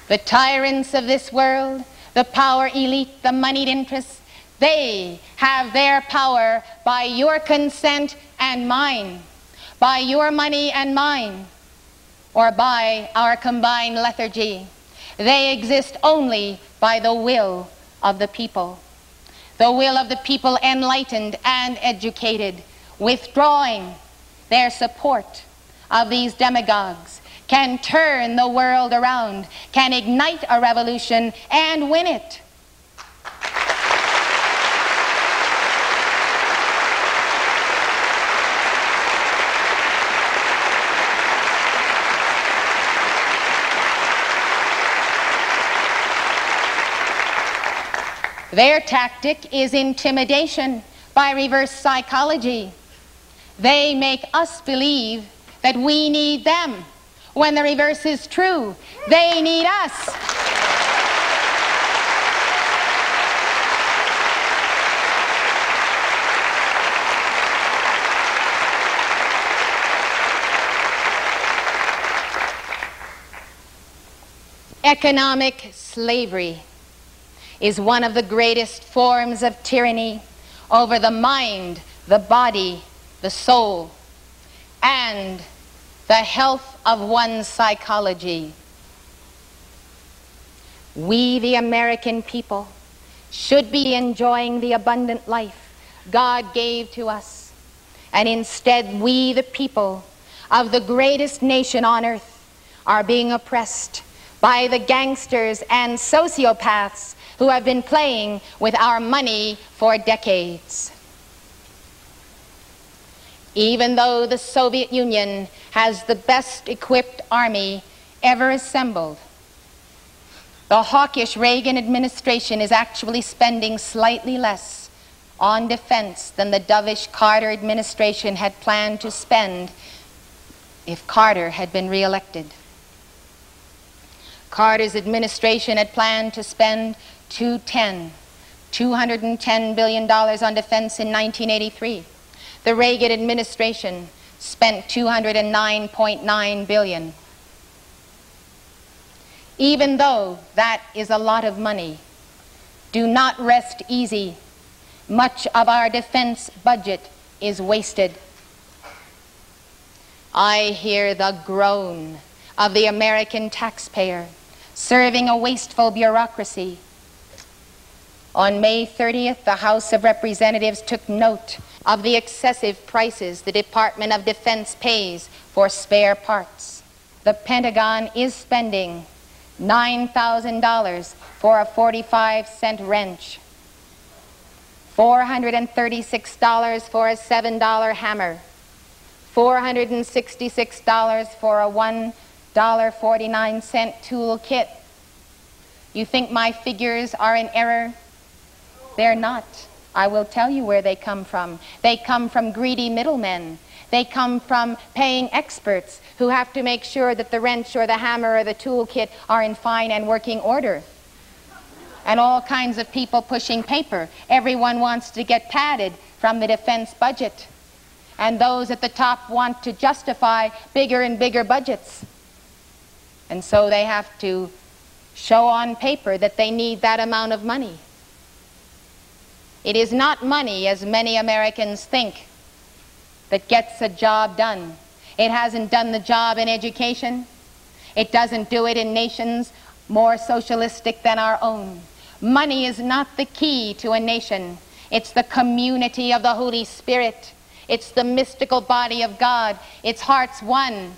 The tyrants of this world, the power elite, the moneyed interests, they have their power by your consent and mine, by your money and mine, or by our combined lethargy. They exist only by the will of the people. The will of the people enlightened and educated, withdrawing their support of these demagogues, can turn the world around, can ignite a revolution and win it. Their tactic is intimidation by reverse psychology. They make us believe that we need them, when the reverse is true. They need us. Economic slavery is one of the greatest forms of tyranny over the mind, the body, the soul, and the health of one's psychology. We, the American people, should be enjoying the abundant life God gave to us, and instead we, the people of the greatest nation on earth, are being oppressed by the gangsters and sociopaths who have been playing with our money for decades. Even though the Soviet Union has the best equipped army ever assembled, the hawkish Reagan administration is actually spending slightly less on defense than the dovish Carter administration had planned to spend if Carter had been re-elected. Carter's administration had planned to spend $210 billion on defense in 1983. The Reagan administration spent $209.9 billion. Even though that is a lot of money, do not rest easy. Much of our defense budget is wasted. I hear the groan of the American taxpayer serving a wasteful bureaucracy. On May 30th, the House of Representatives took note of the excessive prices the Department of Defense pays for spare parts. The Pentagon is spending $9,000 for a 45-cent wrench, $436 for a $7 hammer, $466 for a $1.49 tool kit. You think my figures are in error? They're not. I will tell you where they come from. They come from greedy middlemen. They come from paying experts who have to make sure that the wrench or the hammer or the toolkit are in fine and working order. And all kinds of people pushing paper. Everyone wants to get padded from the defense budget. And those at the top want to justify bigger and bigger budgets. And so they have to show on paper that they need that amount of money. It is not money, as many Americans think, that gets a job done. It hasn't done the job in education. It doesn't do it in nations more socialistic than our own. Money is not the key to a nation. It's the community of the Holy Spirit. It's the mystical body of God. It's hearts one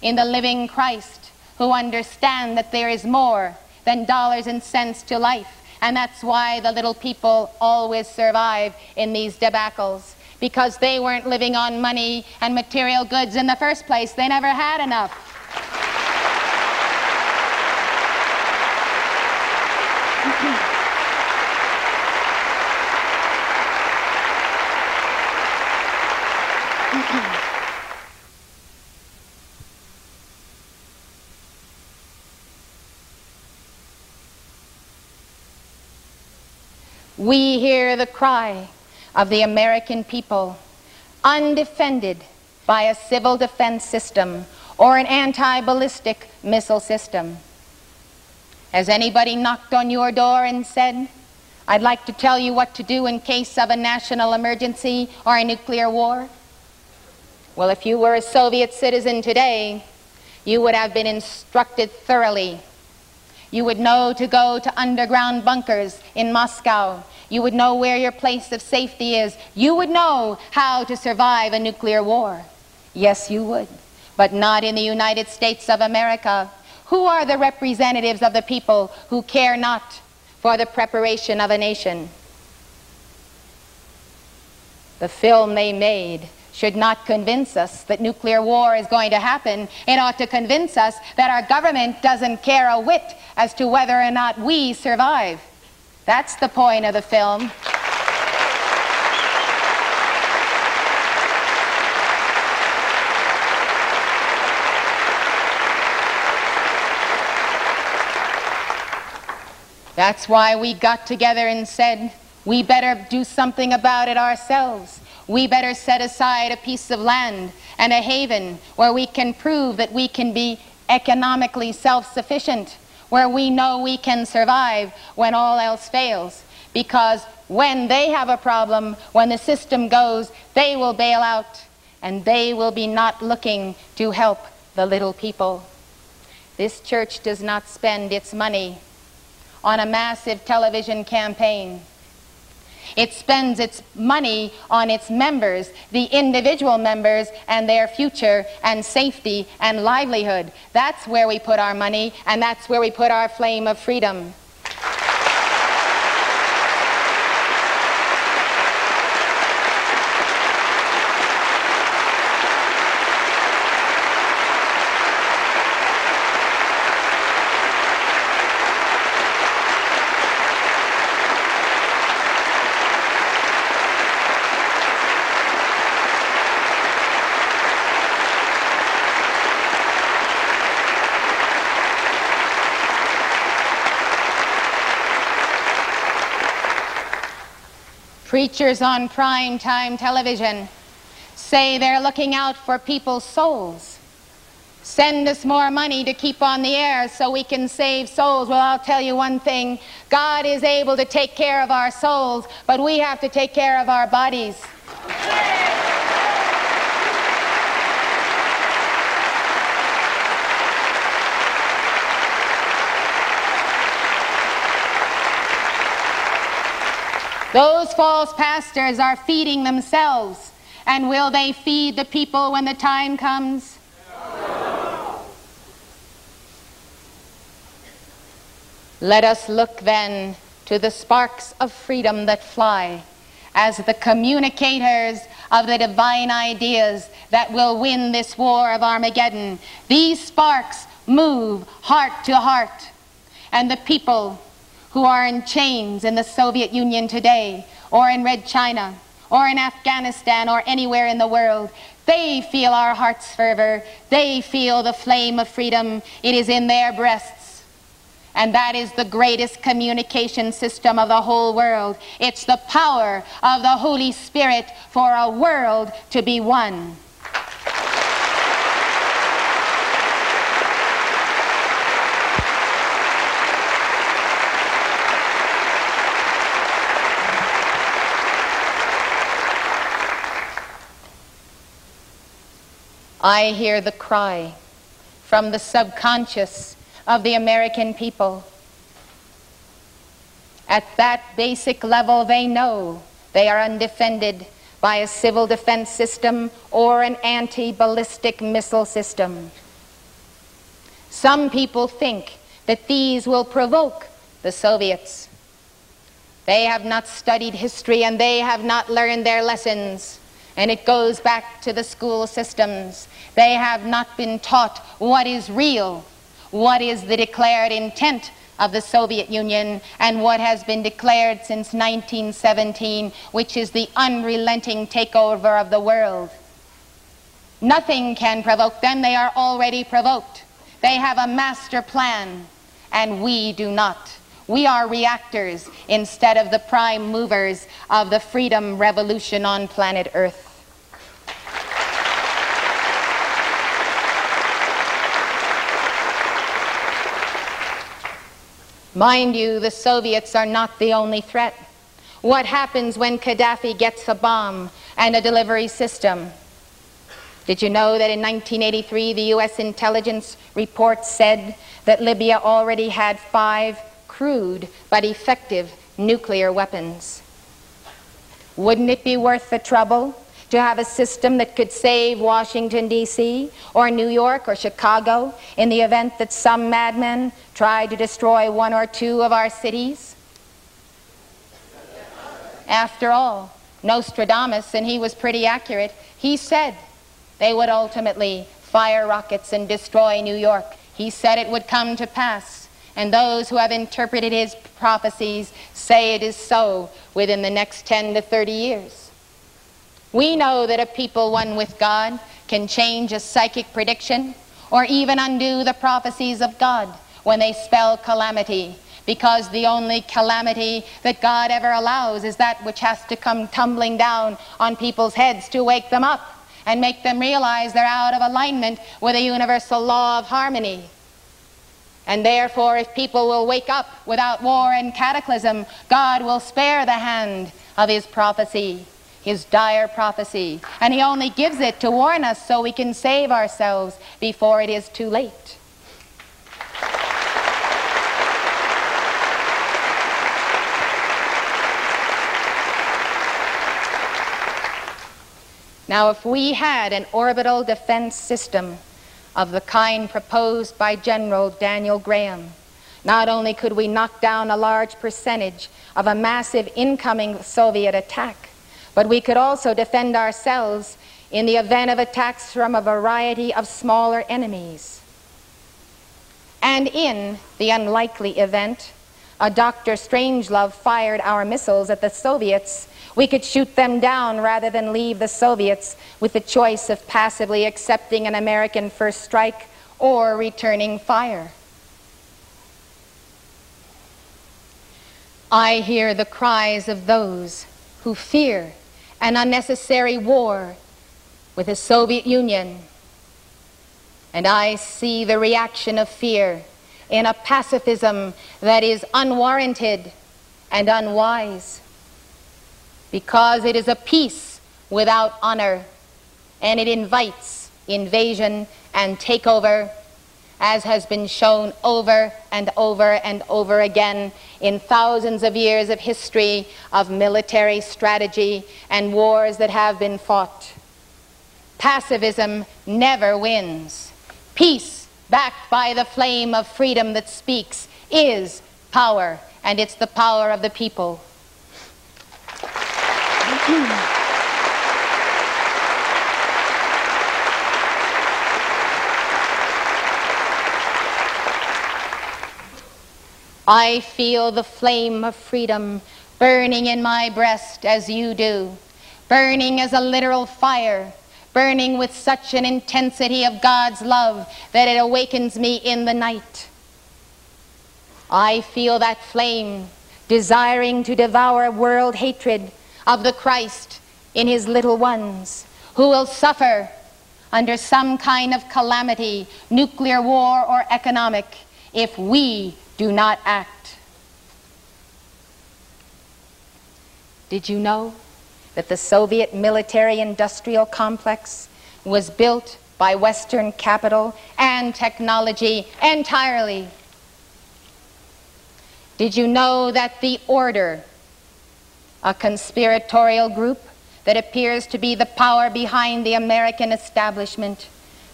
in the living Christ who understand that there is more than dollars and cents to life. And that's why the little people always survive in these debacles. Because they weren't living on money and material goods in the first place. They never had enough. We hear the cry of the American people, undefended by a civil defense system or an anti-ballistic missile system. Has anybody knocked on your door and said, "I'd like to tell you what to do in case of a national emergency or a nuclear war"? Well, if you were a Soviet citizen today, you would have been instructed thoroughly. You would know to go to underground bunkers in Moscow. You would know where your place of safety is. You would know how to survive a nuclear war. Yes, you would. But not in the United States of America. Who are the representatives of the people who care not for the preparation of a nation? The film they made should not convince us that nuclear war is going to happen. It ought to convince us that our government doesn't care a whit as to whether or not we survive. That's the point of the film. That's why we got together and said, we better do something about it ourselves. We better set aside a piece of land and a haven where we can prove that we can be economically self-sufficient, where we know we can survive when all else fails. Because when they have a problem, when the system goes, they will bail out, and they will be not looking to help the little people. This church does not spend its money on a massive television campaign. It spends its money on its members, the individual members, and their future and safety and livelihood. That's where we put our money, and that's where we put our flame of freedom. Preachers on prime-time television say they're looking out for people's souls. Send us more money to keep on the air so we can save souls. Well, I'll tell you one thing. God is able to take care of our souls, but we have to take care of our bodies. Those false pastors are feeding themselves. And will they feed the people when the time comes? No. Let us look then to the sparks of freedom that fly as the communicators of the divine ideas that will win this war of Armageddon. These sparks move heart to heart. And the people who are in chains in the Soviet Union today, or in Red China, or in Afghanistan, or anywhere in the world, they feel our heart's fervor. They feel the flame of freedom. It is in their breasts. And that is the greatest communication system of the whole world. It's the power of the Holy Spirit for a world to be one. I hear the cry from the subconscious of the American people. At that basic level, they know they are undefended by a civil defense system or an anti-ballistic missile system. Some people think that these will provoke the Soviets. They have not studied history and they have not learned their lessons. And it goes back to the school systems. They have not been taught what is real, what is the declared intent of the Soviet Union, and what has been declared since 1917, which is the unrelenting takeover of the world. Nothing can provoke them. They are already provoked. They have a master plan, and we do not. We are reactors instead of the prime movers of the freedom revolution on planet Earth. Mind you, the Soviets are not the only threat. What happens when Gaddafi gets a bomb and a delivery system? Did you know that in 1983 the U.S. intelligence report said that Libya already had 5 crude but effective nuclear weapons? Wouldn't it be worth the trouble to have a system that could save Washington, D.C., or New York, or Chicago, in the event that some madman tried to destroy 1 or 2 of our cities? After all, Nostradamus, and he was pretty accurate, he said they would ultimately fire rockets and destroy New York. He said it would come to pass, and those who have interpreted his prophecies say it is so within the next 10 to 30 years. We know that a people one with God can change a psychic prediction or even undo the prophecies of God when they spell calamity, because the only calamity that God ever allows is that which has to come tumbling down on people's heads to wake them up and make them realize they're out of alignment with a universal law of harmony. And therefore, if people will wake up without war and cataclysm, God will spare the hand of his prophecy, his dire prophecy. And he only gives it to warn us so we can save ourselves before it is too late. Now, if we had an orbital defense system of the kind proposed by General Daniel Graham, not only could we knock down a large percentage of a massive incoming Soviet attack, but we could also defend ourselves in the event of attacks from a variety of smaller enemies. And in the unlikely event a Dr. Strangelove fired our missiles at the Soviets, we could shoot them down rather than leave the Soviets with the choice of passively accepting an American first strike or returning fire. I hear the cries of those who fear an unnecessary war with the Soviet Union, and I see the reaction of fear in a pacifism that is unwarranted and unwise, because it is a peace without honor, and it invites invasion and takeover, as has been shown over and over and over again in thousands of years of history of military strategy and wars that have been fought. Pacifism never wins. Peace, backed by the flame of freedom that speaks, is power, and it's the power of the people. I feel the flame of freedom burning in my breast as you do, burning as a literal fire, burning with such an intensity of God's love that it awakens me in the night. I feel that flame desiring to devour world hatred of the Christ in his little ones, who will suffer under some kind of calamity, nuclear war or economic, if we do not act. Did you know that the Soviet military-industrial complex was built by Western capital and technology entirely? Did you know that the Order, a conspiratorial group that appears to be the power behind the American establishment,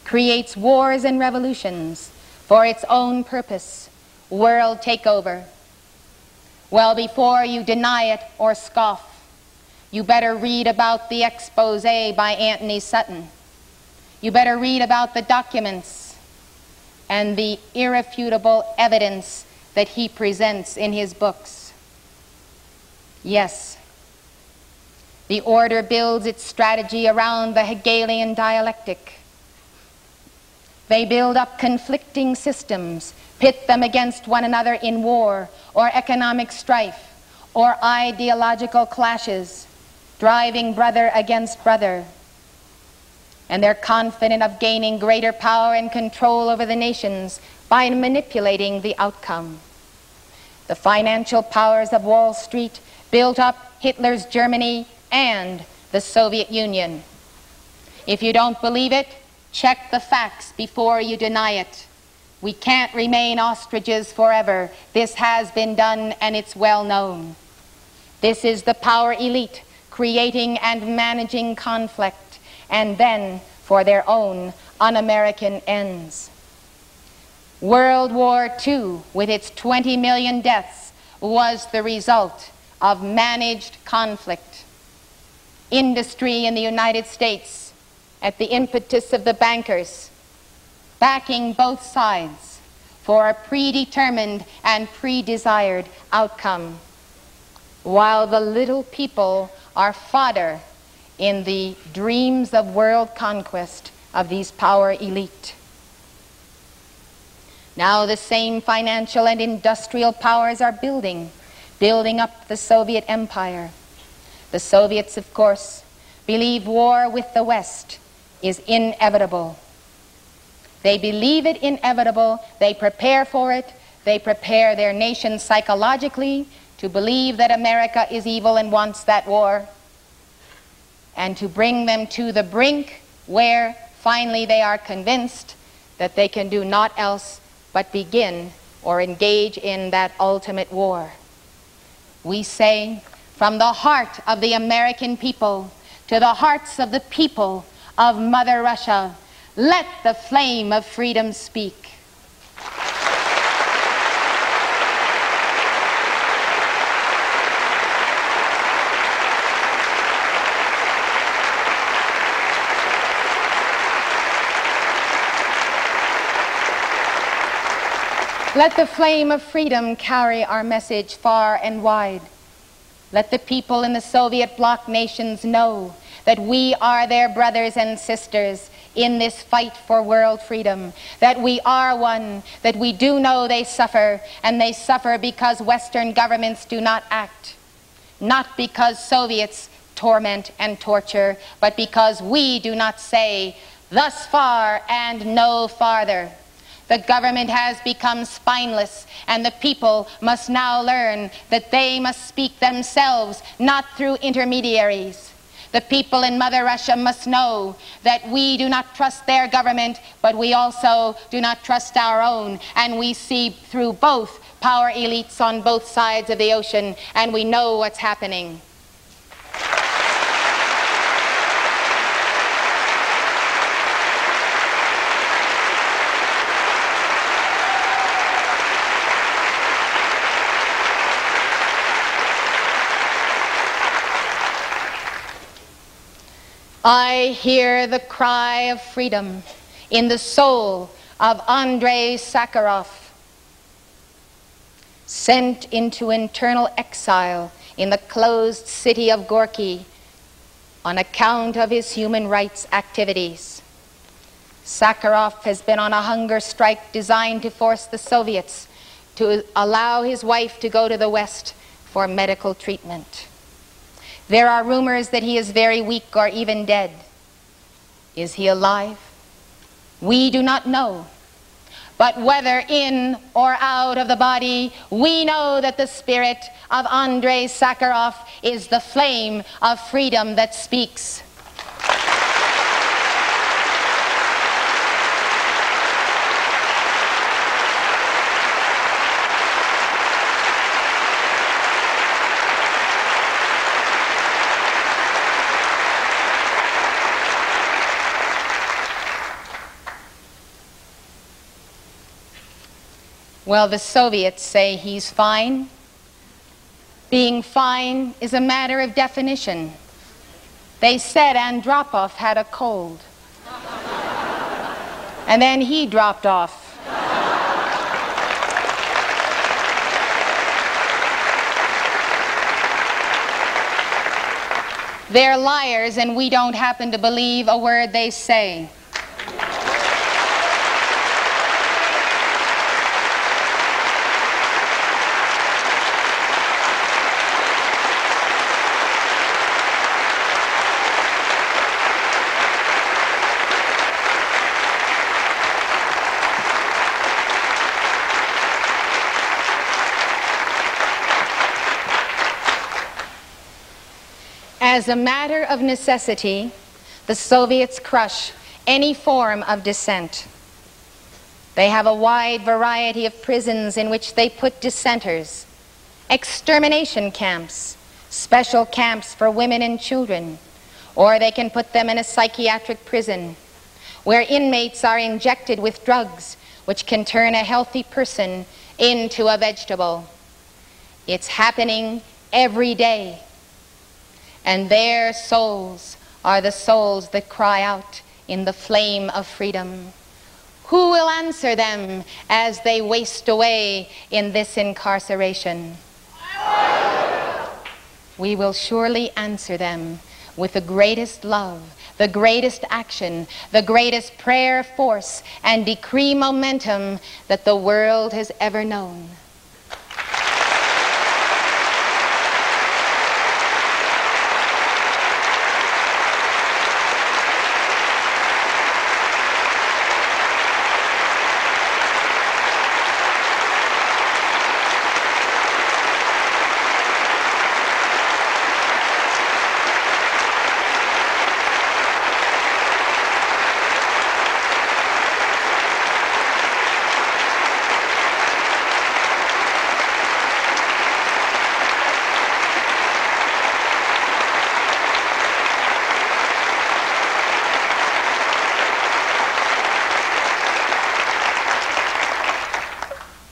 creates wars and revolutions for its own purpose, world takeover? Well, before you deny it or scoff, you better read about the expose by Anthony Sutton. You better read about the documents and the irrefutable evidence that he presents in his books. Yes, the Order builds its strategy around the Hegelian dialectic. They build up conflicting systems, pit them against one another in war or economic strife or ideological clashes, driving brother against brother. And they're confident of gaining greater power and control over the nations by manipulating the outcome. The financial powers of Wall Street built up Hitler's Germany and the Soviet Union. If you don't believe it, check the facts before you deny it. We can't remain ostriches forever. This has been done and it's well known. This is the power elite creating and managing conflict, and then for their own un-American ends. World War II, with its 20 million deaths, was the result of managed conflict. Industry in the United States, at the impetus of the bankers, backing both sides for a predetermined and pre-desired outcome, while the little people are fodder in the dreams of world conquest of these power elite. Now the same financial and industrial powers are building up the Soviet empire. The Soviets, of course, believe war with the West is inevitable. They believe it inevitable, they prepare for it, they prepare their nation psychologically to believe that America is evil and wants that war, and to bring them to the brink where finally they are convinced that they can do naught else but begin or engage in that ultimate war. We say, from the heart of the American people to the hearts of the people of Mother Russia, let the flame of freedom speak. Let the flame of freedom carry our message far and wide. Let the people in the Soviet bloc nations know that we are their brothers and sisters in this fight for world freedom, that we are one, that we do know they suffer, and they suffer because Western governments do not act, not because Soviets torment and torture, but because we do not say, thus far and no farther. The government has become spineless, and the people must now learn that they must speak themselves, not through intermediaries. The people in Mother Russia must know that we do not trust their government, but we also do not trust our own, and we see through both power elites on both sides of the ocean, and we know what's happening. I hear the cry of freedom in the soul of Andrei Sakharov. sent into internal exile in the closed city of Gorky on account of his human rights activities. Sakharov has been on a hunger strike designed to force the Soviets to allow his wife to go to the West for medical treatment. There are rumors that he is very weak or even dead. Is he alive? We do not know. But whether in or out of the body, we know that the spirit of Andrei Sakharov is the flame of freedom that speaks. Well, the Soviets say he's fine. Being fine is a matter of definition. They said Andropov had a cold. And then he dropped off. They're liars, and we don't happen to believe a word they say. As a matter of necessity, the Soviets crush any form of dissent. They have a wide variety of prisons in which they put dissenters, extermination camps, special camps for women and children, or they can put them in a psychiatric prison where inmates are injected with drugs which can turn a healthy person into a vegetable. It's happening every day. And their souls are the souls that cry out in the flame of freedom. Who will answer them as they waste away in this incarceration? We will surely answer them with the greatest love, the greatest action, the greatest prayer force and decree momentum that the world has ever known.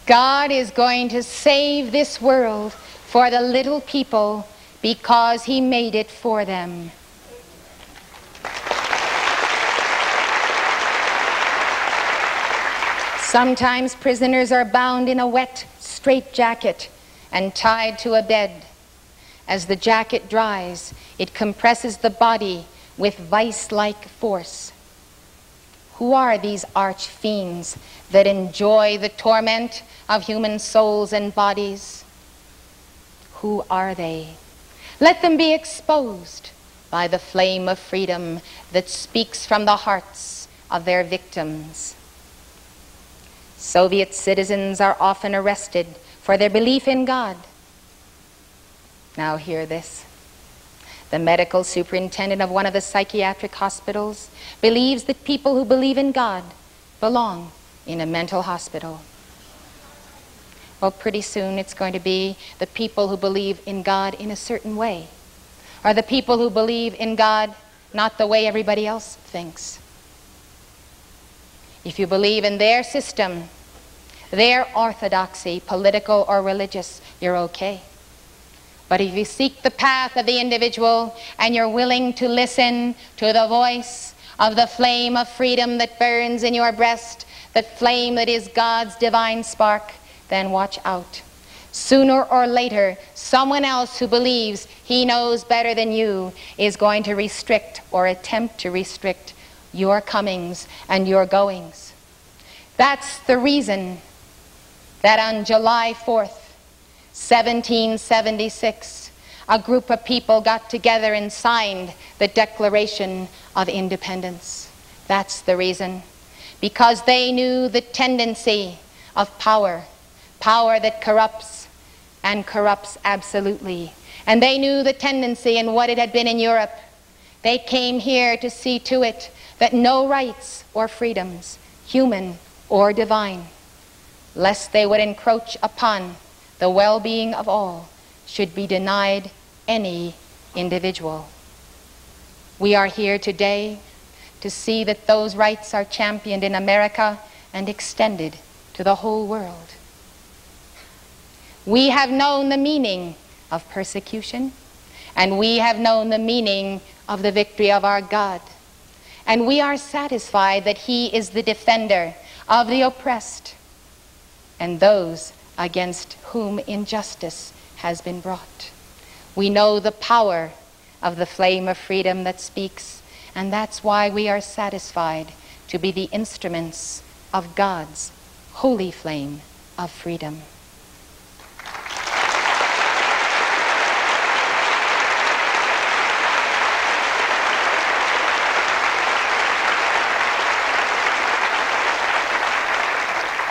God is going to save this world for the little people because He made it for them. Sometimes prisoners are bound in a wet straitjacket and tied to a bed. As the jacket dries, it compresses the body with vice-like force. Who are these arch fiends that enjoy the torment of human souls and bodies? Who are they? Let them be exposed by the flame of freedom that speaks from the hearts of their victims. Soviet citizens are often arrested for their belief in God. Now hear this. The medical superintendent of one of the psychiatric hospitals believes that people who believe in God belong in a mental hospital. Well, pretty soon it's going to be the people who believe in God in a certain way, or the people who believe in God not the way everybody else thinks. If you believe in their system, their orthodoxy, political or religious, you're okay. But if you seek the path of the individual and you're willing to listen to the voice of the flame of freedom that burns in your breast, that flame that is God's divine spark, then watch out. Sooner or later, someone else who believes he knows better than you is going to restrict or attempt to restrict your comings and your goings. That's the reason that on July 4th, 1776, a group of people got together and signed the Declaration of Independence. That's the reason. Because they knew the tendency of power, power that corrupts and corrupts absolutely. And they knew the tendency and what it had been in Europe. They came here to see to it that no rights or freedoms, human or divine, lest they would encroach upon the well-being of all, should be denied any individual. We are here today to see that those rights are championed in America and extended to the whole world. We have known the meaning of persecution, and we have known the meaning of the victory of our God. And we are satisfied that He is the defender of the oppressed and those against whom injustice has been brought. We know the power of the flame of freedom that speaks, and that's why we are satisfied to be the instruments of God's holy flame of freedom.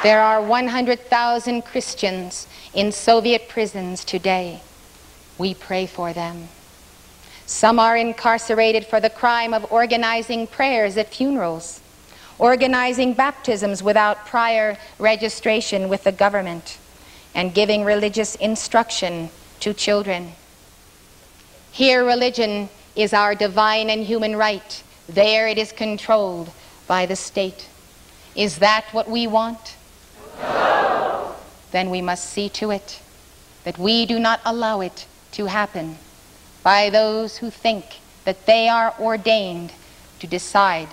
There are 100,000 Christians in Soviet prisons today. We pray for them. Some are incarcerated for the crime of organizing prayers at funerals, organizing baptisms without prior registration with the government, and giving religious instruction to children. Here, religion is our divine and human right. There, it is controlled by the state. Is that what we want? No. Then we must see to it that we do not allow it to happen by those who think that they are ordained to decide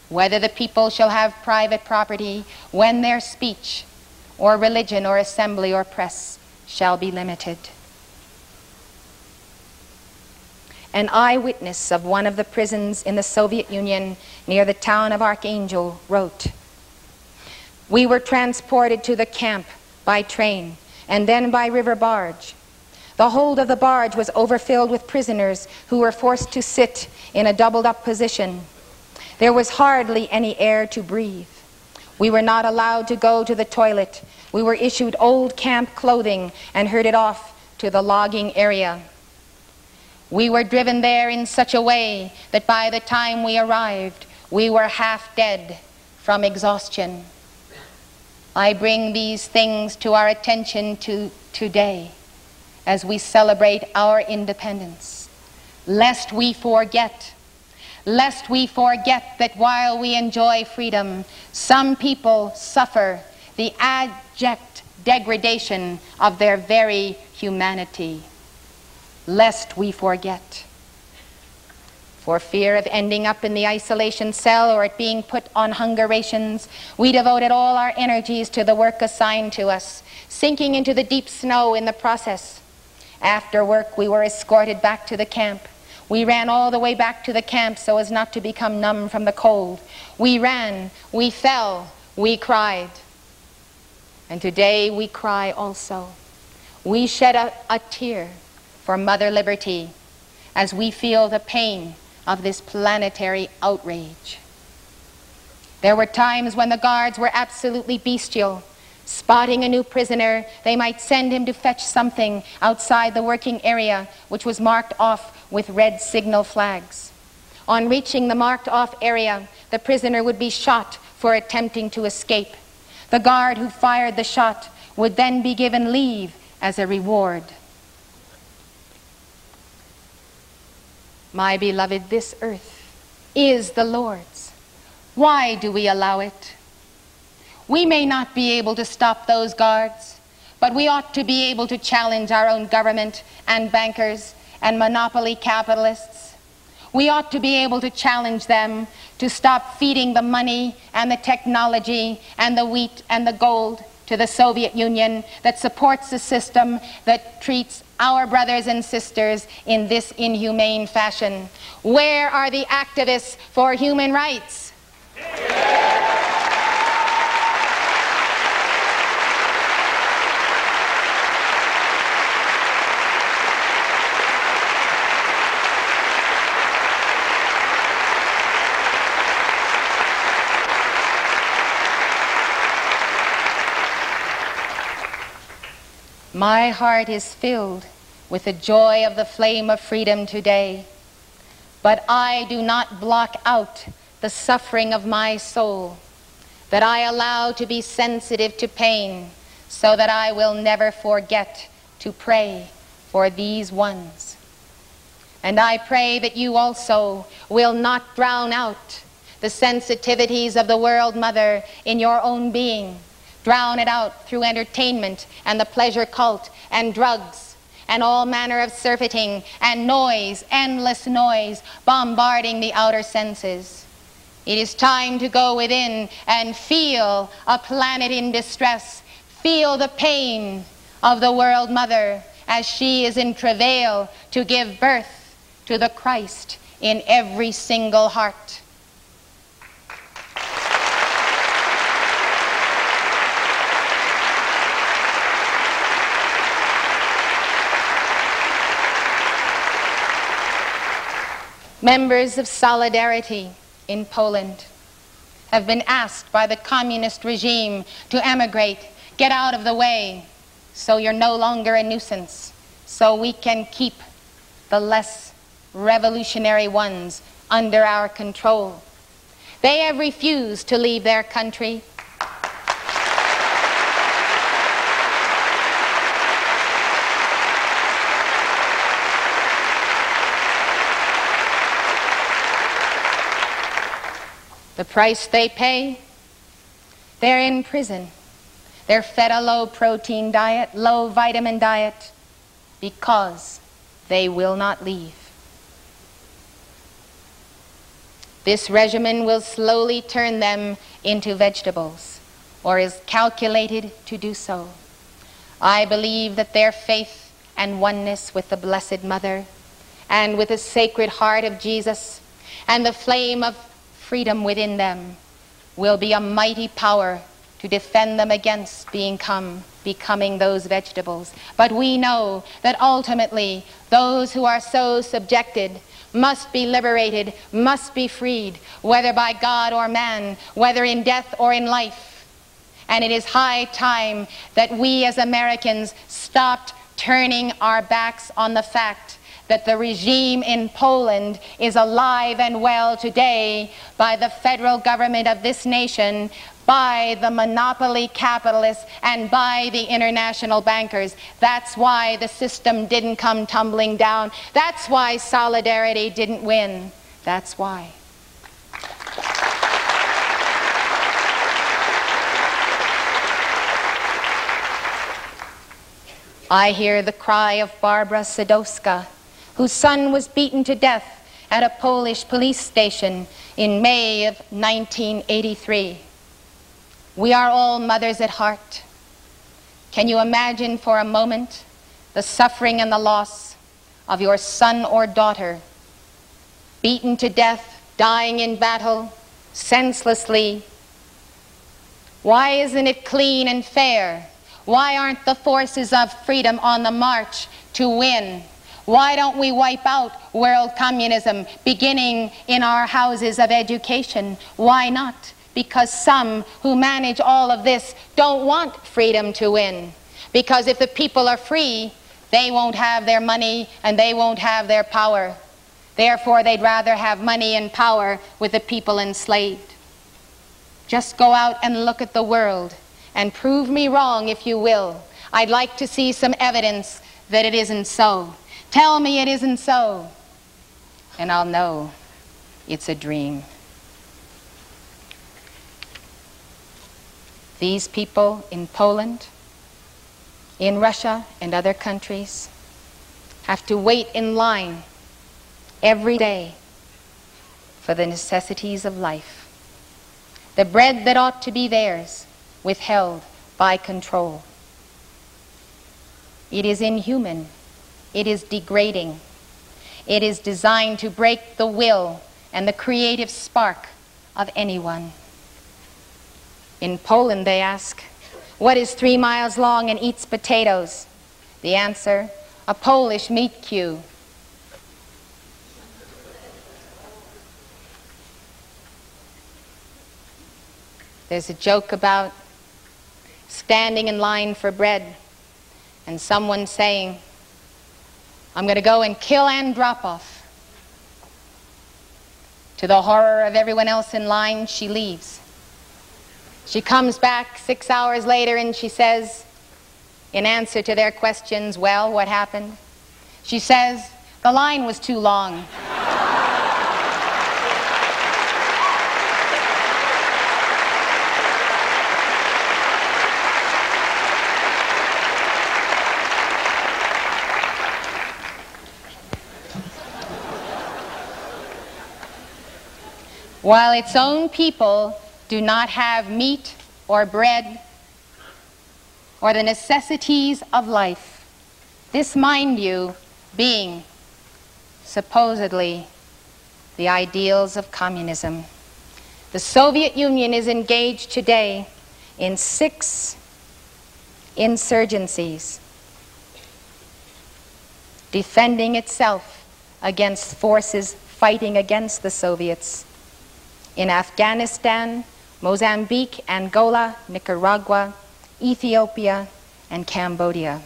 whether the people shall have private property, when their speech or religion or assembly or press shall be limited. An eyewitness of one of the prisons in the Soviet Union near the town of Archangel wrote, "We were transported to the camp by train and then by river barge. The hold of the barge was overfilled with prisoners who were forced to sit in a doubled-up position. There was hardly any air to breathe. We were not allowed to go to the toilet. We were issued old camp clothing and herded off to the logging area. We were driven there in such a way that by the time we arrived, we were half dead from exhaustion. I bring these things to our attention today as we celebrate our independence, lest we forget that while we enjoy freedom, some people suffer the abject degradation of their very humanity. Lest we forget. For fear of ending up in the isolation cell or at being put on hunger rations, we devoted all our energies to the work assigned to us, sinking into the deep snow in the process. After work, we were escorted back to the camp. We ran all the way back to the camp so as not to become numb from the cold. We ran, we fell, we cried. And today we cry also. We shed a tear for Mother Liberty as we feel the pain of this planetary outrage. There were times when the guards were absolutely bestial. Spotting a new prisoner, they might send him to fetch something outside the working area, which was marked off with red signal flags. On reaching the marked off area, the prisoner would be shot for attempting to escape. The guard who fired the shot would then be given leave as a reward. My beloved, this earth is the Lord's. Why do we allow it? We may not be able to stop those guards, but we ought to be able to challenge our own government and bankers and monopoly capitalists. We ought to be able to challenge them to stop feeding the money and the technology and the wheat and the gold to the Soviet Union that supports a system that treats our brothers and sisters in this inhumane fashion? Where are the activists for human rights? My heart is filled with the joy of the flame of freedom today, but I do not block out the suffering of my soul that I allow to be sensitive to pain, so that I will never forget to pray for these ones. And I pray that you also will not drown out the sensitivities of the World Mother in your own being. Drown it out through entertainment and the pleasure cult and drugs and all manner of surfeiting and noise, endless noise, bombarding the outer senses. It is time to go within and feel a planet in distress. Feel the pain of the World Mother as she is in travail to give birth to the Christ in every single heart. Members of Solidarity in Poland have been asked by the communist regime to emigrate, get out of the way, so you're no longer a nuisance, so we can keep the less revolutionary ones under our control. They have refused to leave their country. The price they pay? They're in prison. They're fed a low-protein diet, low-vitamin diet, because they will not leave. This regimen will slowly turn them into vegetables, or is calculated to do so. I believe that their faith and oneness with the Blessed Mother and with the Sacred Heart of Jesus and the flame of freedom within them will be a mighty power to defend them against becoming those vegetables. But we know that ultimately those who are so subjected must be liberated, must be freed, whether by God or man, whether in death or in life. And it is high time that we as Americans stopped turning our backs on the fact that the regime in Poland is alive and well today by the federal government of this nation, by the monopoly capitalists, and by the international bankers. That's why the system didn't come tumbling down. That's why Solidarity didn't win. That's why. I hear the cry of Barbara Sadowska, whose son was beaten to death at a Polish police station in May of 1983. We are all mothers at heart. Can you imagine for a moment the suffering and the loss of your son or daughter, beaten to death, dying in battle, senselessly? Why isn't it clean and fair? Why aren't the forces of freedom on the march to win? Why don't we wipe out world communism, beginning in our houses of education? Why not? Because some who manage all of this don't want freedom to win. Because if the people are free, they won't have their money and they won't have their power. Therefore, they'd rather have money and power with the people enslaved. Just go out and look at the world and prove me wrong if you will. I'd like to see some evidence that it isn't so. Tell me it isn't so, and I'll know it's a dream. These people in Poland, in Russia and other countries have to wait in line every day for the necessities of life. The bread that ought to be theirs, withheld by control. It is inhuman. It is degrading. It is designed to break the will and the creative spark of anyone. In Poland, they ask, what is 3 miles long and eats potatoes? The answer, a Polish meat queue. There's a joke about standing in line for bread and someone saying, I'm going to go and kill Andropov. To the horror of everyone else in line, she leaves. She comes back 6 hours later and she says, in answer to their questions, well, what happened? She says, the line was too long. While its own people do not have meat or bread or the necessities of life, this, mind you, being supposedly the ideals of communism. The Soviet Union is engaged today in 6 insurgencies, defending itself against forces fighting against the Soviets in Afghanistan, Mozambique, Angola, Nicaragua, Ethiopia, and Cambodia.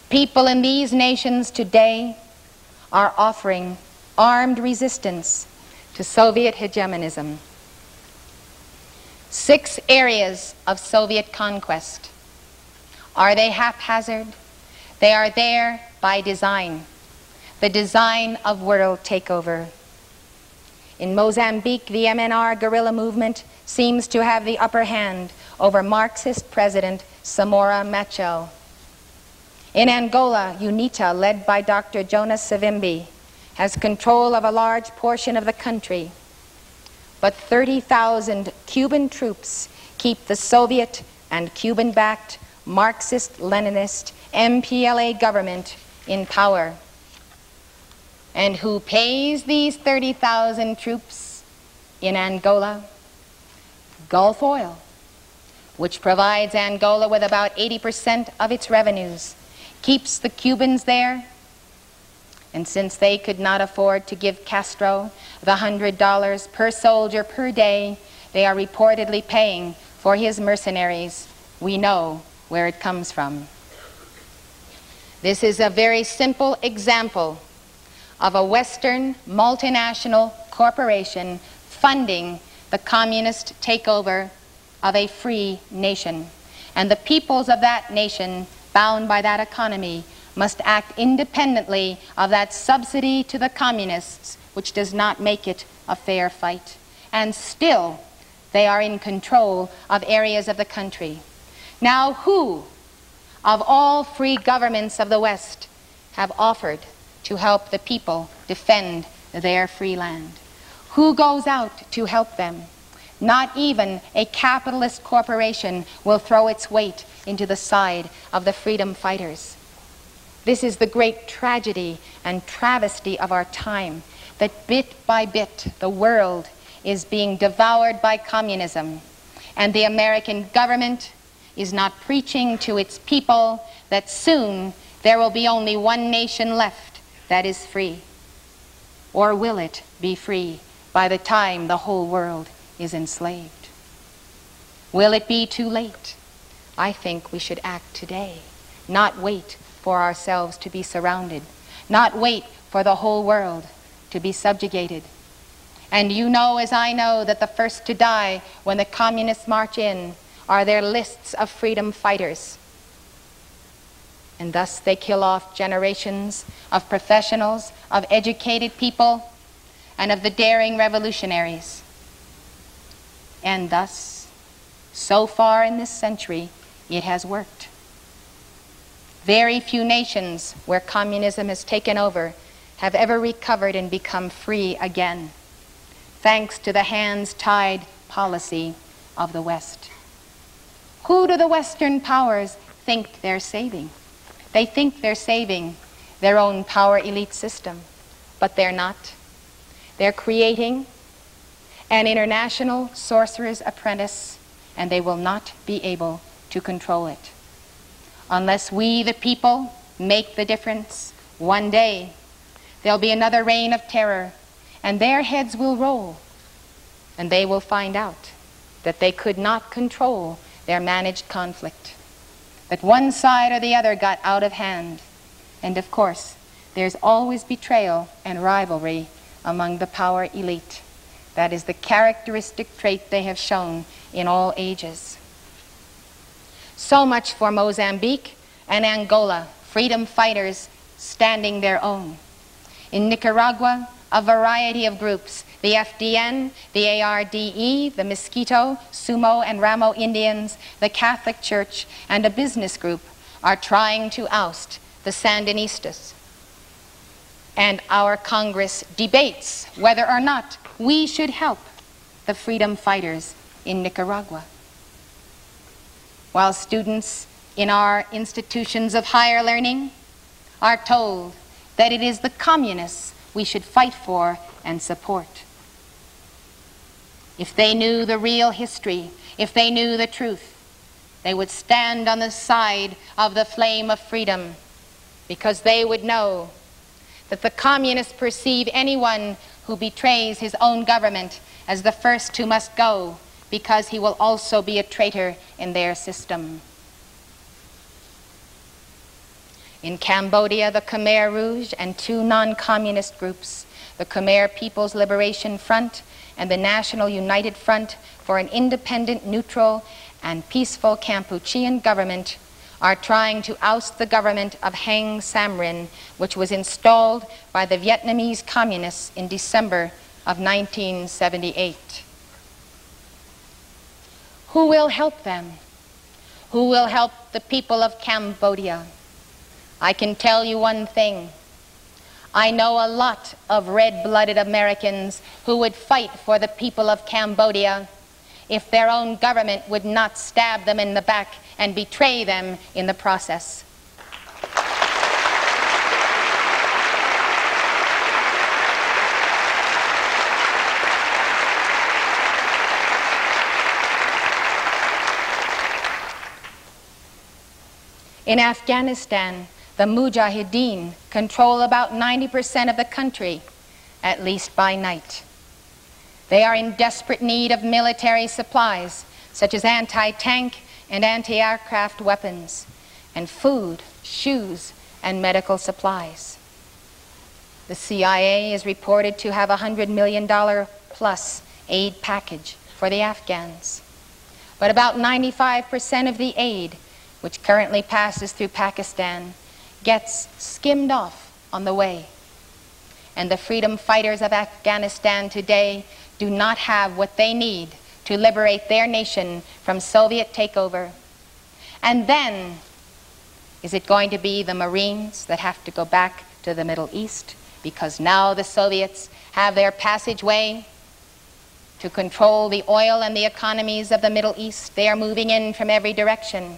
People in these nations today are offering armed resistance to Soviet hegemonism. 6 areas of Soviet conquest. Are they haphazard? They are there by design, the design of world takeover. In Mozambique, the MNR guerrilla movement seems to have the upper hand over Marxist President Samora Machel. In Angola, UNITA, led by Dr. Jonas Savimbi, has control of a large portion of the country. But 30,000 Cuban troops keep the Soviet and Cuban-backed Marxist-Leninist MPLA government in power. And who pays these 30,000 troops in Angola? Gulf Oil, which provides Angola with about 80% of its revenues, keeps the Cubans there. And since they could not afford to give Castro the $100 per soldier per day they are reportedly paying for his mercenaries, we know where it comes from. This is a very simple example of a Western multinational corporation funding the communist takeover of a free nation. And the peoples of that nation, bound by that economy, must act independently of that subsidy to the communists, which does not make it a fair fight. And still, they are in control of areas of the country. Now, who of all free governments of the West have offered to help the people defend their free land? Who goes out to help them? Not even a capitalist corporation will throw its weight into the side of the freedom fighters. This is the great tragedy and travesty of our time, that bit by bit the world is being devoured by communism, and the American government is not preaching to its people that soon there will be only one nation left that is free. Or will it be free by the time the whole world is enslaved? Will it be too late? I think we should act today, not wait for ourselves to be surrounded, not wait for the whole world to be subjugated. And you know, as I know, that the first to die when the communists march in are their lists of freedom fighters. And thus they kill off generations of professionals, of educated people, and of the daring revolutionaries. And thus, so far in this century, it has worked. Very few nations where communism has taken over have ever recovered and become free again, thanks to the hands-tied policy of the West. Who do the Western powers think they're saving? They think they're saving their own power elite system, but they're not. They're creating an international sorcerer's apprentice, and they will not be able to control it. Unless we, the people, make the difference, one day there'll be another reign of terror, and their heads will roll, and they will find out that they could not control their managed conflict, that one side or the other got out of hand. And of course, there's always betrayal and rivalry among the power elite. That is the characteristic trait they have shown in all ages. So much for Mozambique and Angola, freedom fighters standing their own. In Nicaragua, a variety of groups, the FDN, the ARDE, the Mosquito, Sumo and Ramo Indians, the Catholic Church, and a business group are trying to oust the Sandinistas. And our Congress debates whether or not we should help the freedom fighters in Nicaragua. While students in our institutions of higher learning are told that it is the communists we should fight for and support. If they knew the real history, if they knew the truth, they would stand on the side of the flame of freedom, because they would know that the communists perceive anyone who betrays his own government as the first who must go, because he will also be a traitor in their system. In Cambodia, the Khmer Rouge and two non-communist groups, the Khmer People's Liberation Front and the National United Front for an independent, neutral, and peaceful Kampuchean government, are trying to oust the government of Heng Samrin, which was installed by the Vietnamese communists in December of 1978. Who will help them? Who will help the people of Cambodia? I can tell you one thing. I know a lot of red-blooded Americans who would fight for the people of Cambodia if their own government would not stab them in the back and betray them in the process. In Afghanistan, the Mujahideen control about 90% of the country, at least by night. They are in desperate need of military supplies, such as anti-tank and anti-aircraft weapons, and food, shoes, and medical supplies. The CIA is reported to have a $100 million plus aid package for the Afghans. But about 95% of the aid, which currently passes through Pakistan, gets skimmed off on the way. And the freedom fighters of Afghanistan today do not have what they need to liberate their nation from Soviet takeover. And then, is it going to be the Marines that have to go back to the Middle East because now the Soviets have their passageway to control the oil and the economies of the Middle East? They are moving in from every direction.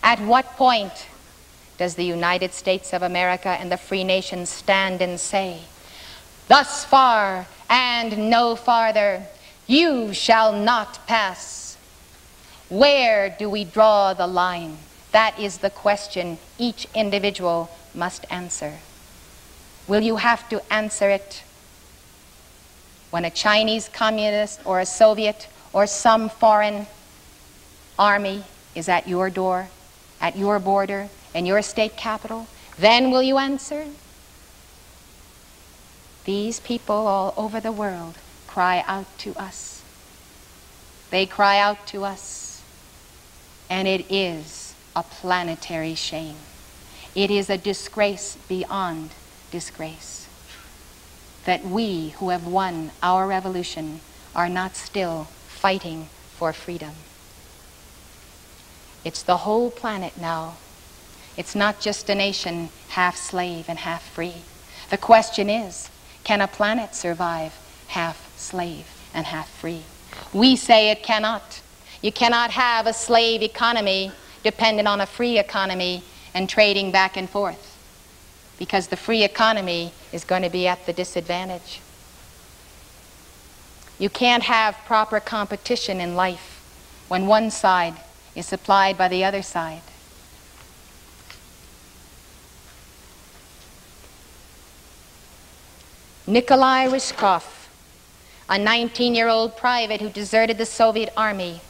At what point does the United States of America and the free nations stand and say, "Thus far and no farther, you shall not pass"? Where do we draw the line? That is the question each individual must answer. Will you have to answer it when a Chinese communist or a Soviet or some foreign army is at your door, at your border, in your state capital? Then will you answer? These people all over the world cry out to us. They cry out to us, and it is a planetary shame. It is a disgrace beyond disgrace that we who have won our revolution are not still fighting for freedom. It's the whole planet now. It's not just a nation half slave and half free. The question is, can a planet survive half slave and half free? We say it cannot. You cannot have a slave economy dependent on a free economy and trading back and forth, because the free economy is going to be at the disadvantage. You can't have proper competition in life when one side is supplied by the other side. Nikolai Ryzhkov, a 19-year-old private who deserted the Soviet army,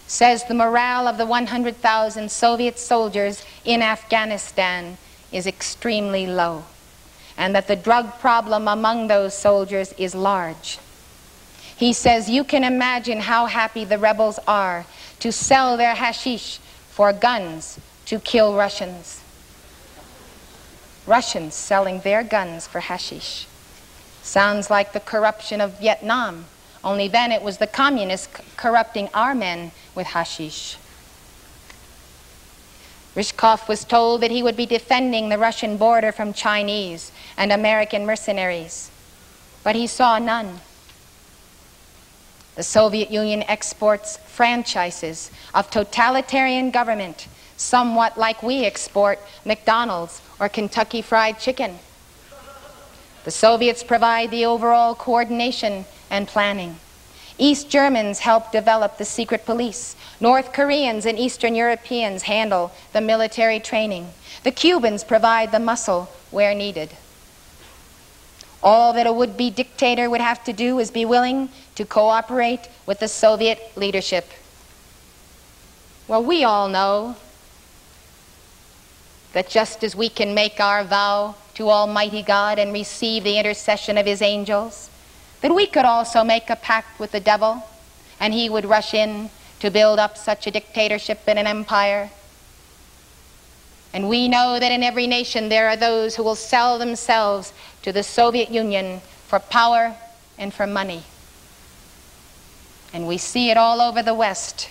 says the morale of the 100,000 Soviet soldiers in Afghanistan is extremely low, and that the drug problem among those soldiers is large. He says you can imagine how happy the rebels are to sell their hashish for guns to kill Russians. Russians selling their guns for hashish. Sounds like the corruption of Vietnam, only then it was the communists corrupting our men with hashish. Ryzhkov was told that he would be defending the Russian border from Chinese and American mercenaries, but he saw none. The Soviet Union exports franchises of totalitarian government, somewhat like we export McDonald's or Kentucky Fried Chicken. The Soviets provide the overall coordination and planning. East Germans help develop the secret police. North Koreans and Eastern Europeans handle the military training. The Cubans provide the muscle where needed. All that a would-be dictator would have to do is be willing to cooperate with the Soviet leadership. Well, we all know that just as we can make our vow to Almighty God and receive the intercession of His angels, that we could also make a pact with the devil, and he would rush in to build up such a dictatorship and an empire. And we know that in every nation there are those who will sell themselves to the Soviet Union for power and for money. And we see it all over the West,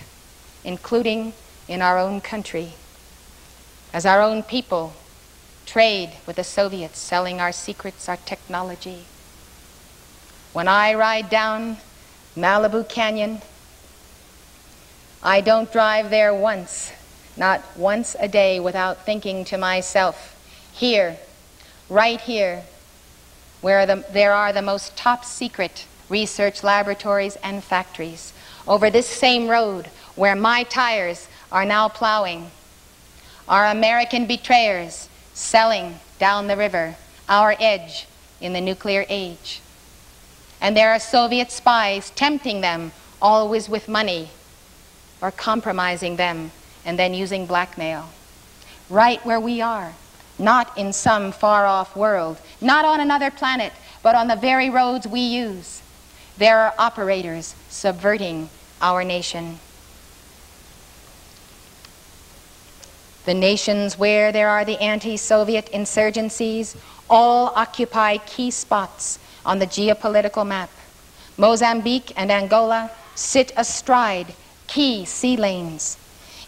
including in our own country, as our own people trade with the Soviets, selling our secrets, our technology. When I ride down Malibu Canyon, I don't drive there once, not once a day, without thinking to myself, here, right here, where there are the most top secret research laboratories and factories, over this same road where my tires are now plowing, are American betrayers selling down the river our edge in the nuclear age. And there are Soviet spies tempting them, always with money, or compromising them and then using blackmail. Right where we are, not in some far-off world, not on another planet, but on the very roads we use, there are operators subverting our nation. The nations where there are the anti-Soviet insurgencies all occupy key spots on the geopolitical map. Mozambique and Angola sit astride key sea lanes.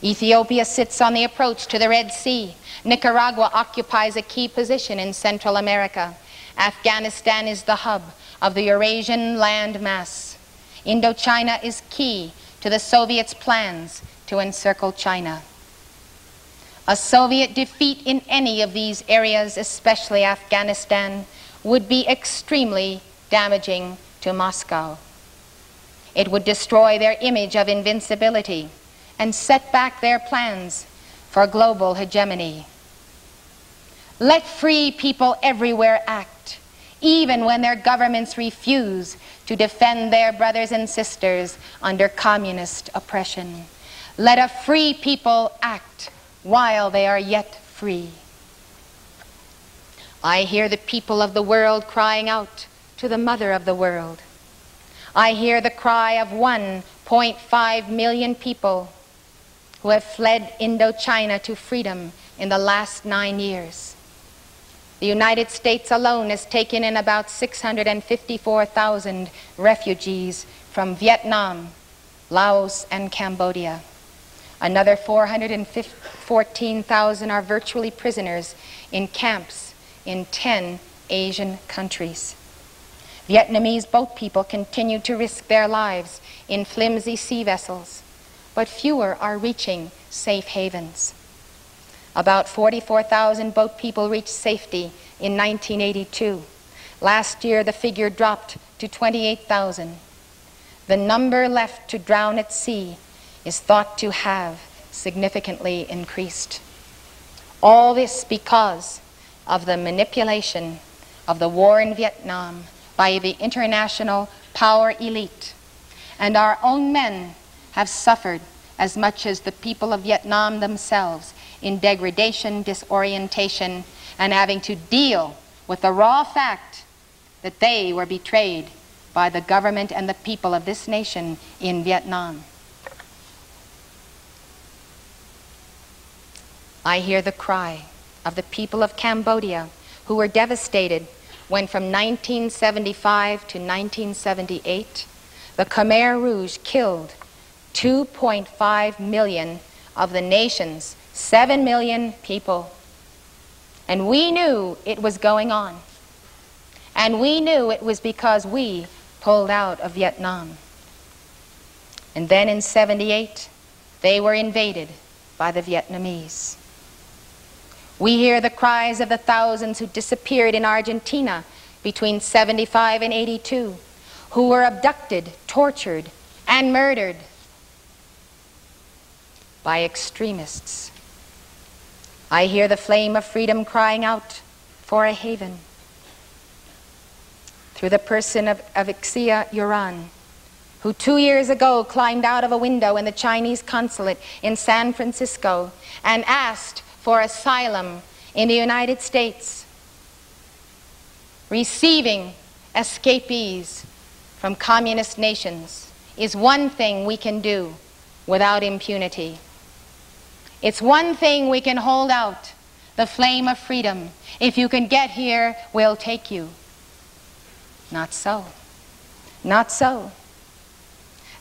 Ethiopia sits on the approach to the Red Sea. Nicaragua occupies a key position in Central America. Afghanistan is the hub of the Eurasian land mass. Indochina is key to the Soviets' plans to encircle China. A Soviet defeat in any of these areas, especially Afghanistan, would be extremely damaging to Moscow. It would destroy their image of invincibility and set back their plans for global hegemony. Let free people everywhere act, even when their governments refuse to defend their brothers and sisters under communist oppression. Let a free people act while they are yet free. I hear the people of the world crying out to the mother of the world. I hear the cry of 1.5 million people who have fled Indochina to freedom in the last 9 years. The United States alone has taken in about 654,000 refugees from Vietnam, Laos, and Cambodia. Another 414,000 are virtually prisoners in camps in 10 Asian countries. Vietnamese boat people continue to risk their lives in flimsy sea vessels, but fewer are reaching safe havens. About 44,000 boat people reached safety in 1982. Last year, the figure dropped to 28,000. The number left to drown at sea is thought to have significantly increased. All this because of the manipulation of the war in Vietnam by the international power elite. And our own men have suffered as much as the people of Vietnam themselves in degradation, disorientation, and having to deal with the raw fact that they were betrayed by the government and the people of this nation in Vietnam. I hear the cry of the people of Cambodia who were devastated when from 1975 to 1978, the Khmer Rouge killed 2.5 million of the nation's 7 million people. And we knew it was going on. And we knew it was because we pulled out of Vietnam. And then in '78, they were invaded by the Vietnamese. We hear the cries of the thousands who disappeared in Argentina between '75 and '82, who were abducted, tortured, and murdered by extremists. I hear the flame of freedom crying out for a haven through the person of Ixia Yuran, who 2 years ago climbed out of a window in the Chinese consulate in San Francisco and asked for asylum in the United States, receiving escapees from communist nations is one thing we can do without impunity. It's one thing we can hold out, the flame of freedom. If you can get here, we'll take you. Not so. Not so.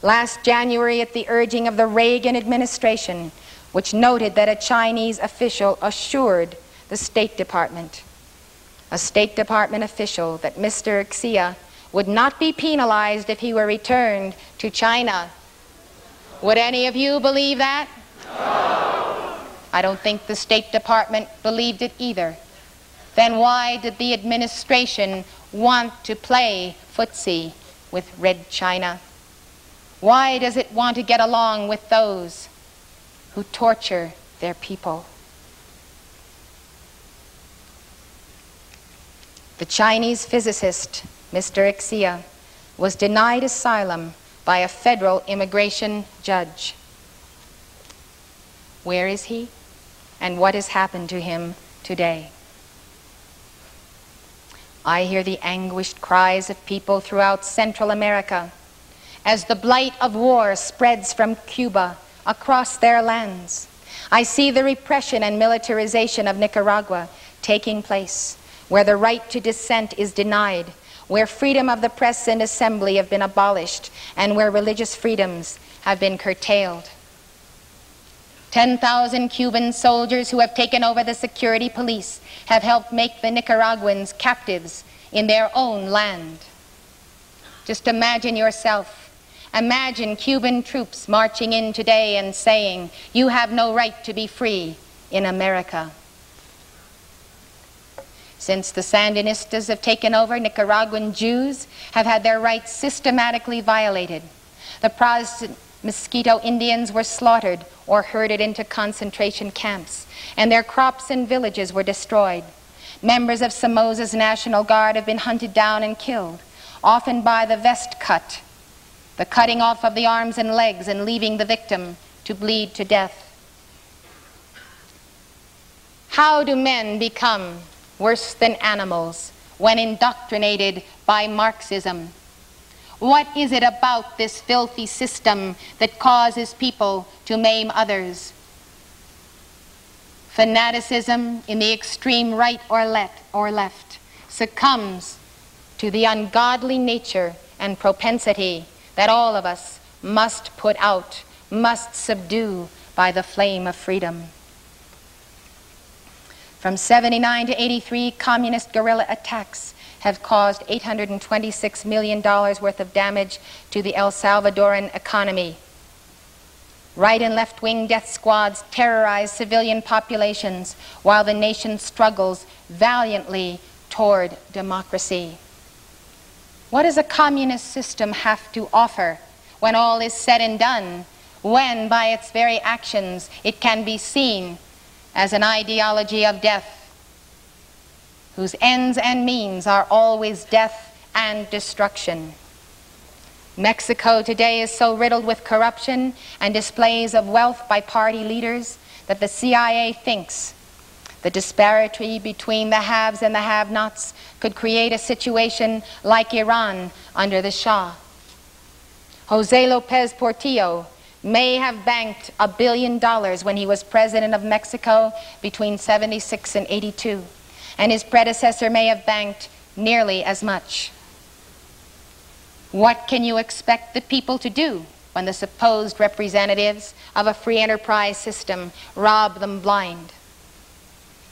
Last January, at the urging of the Reagan administration, which noted that a Chinese official assured the State Department, a State Department official, that Mr. Ixia would not be penalized if he were returned to China. Would any of you believe that? No. I don't think the State Department believed it either. Then why did the administration want to play footsie with Red China? Why does it want to get along with those who torture their people? The Chinese physicist, Mr. Ixia, was denied asylum by a federal immigration judge. Where is he? And what has happened to him today? I hear the anguished cries of people throughout Central America as the blight of war spreads from Cuba across their lands. I see the repression and militarization of Nicaragua taking place, where the right to dissent is denied, where freedom of the press and assembly have been abolished, and where religious freedoms have been curtailed. 10,000 Cuban soldiers who have taken over the security police have helped make the Nicaraguans captives in their own land. Just imagine yourself. Imagine Cuban troops marching in today and saying, "You have no right to be free in America." Since the Sandinistas have taken over, Nicaraguan Jews have had their rights systematically violated. The Protestant Mosquito Indians were slaughtered or herded into concentration camps, and their crops and villages were destroyed. Members of Somoza's National Guard have been hunted down and killed, often by the vest cut, the cutting off of the arms and legs and leaving the victim to bleed to death. How do men become worse than animals when indoctrinated by Marxism? What is it about this filthy system that causes people to maim others? Fanaticism in the extreme right or left succumbs to the ungodly nature and propensity that all of us must put out, must subdue by the flame of freedom. From '79 to '83, communist guerrilla attacks have caused $826 million worth of damage to the El Salvadoran economy. Right and left-wing death squads terrorize civilian populations while the nation struggles valiantly toward democracy. What does a communist system have to offer when all is said and done, when by its very actions it can be seen as an ideology of death, whose ends and means are always death and destruction? Mexico today is so riddled with corruption and displays of wealth by party leaders that the CIA thinks the disparity between the haves and the have-nots could create a situation like Iran under the Shah. Jose Lopez Portillo may have banked $1 billion when he was president of Mexico between 76 and 82, and his predecessor may have banked nearly as much. What can you expect the people to do when the supposed representatives of a free enterprise system rob them blind?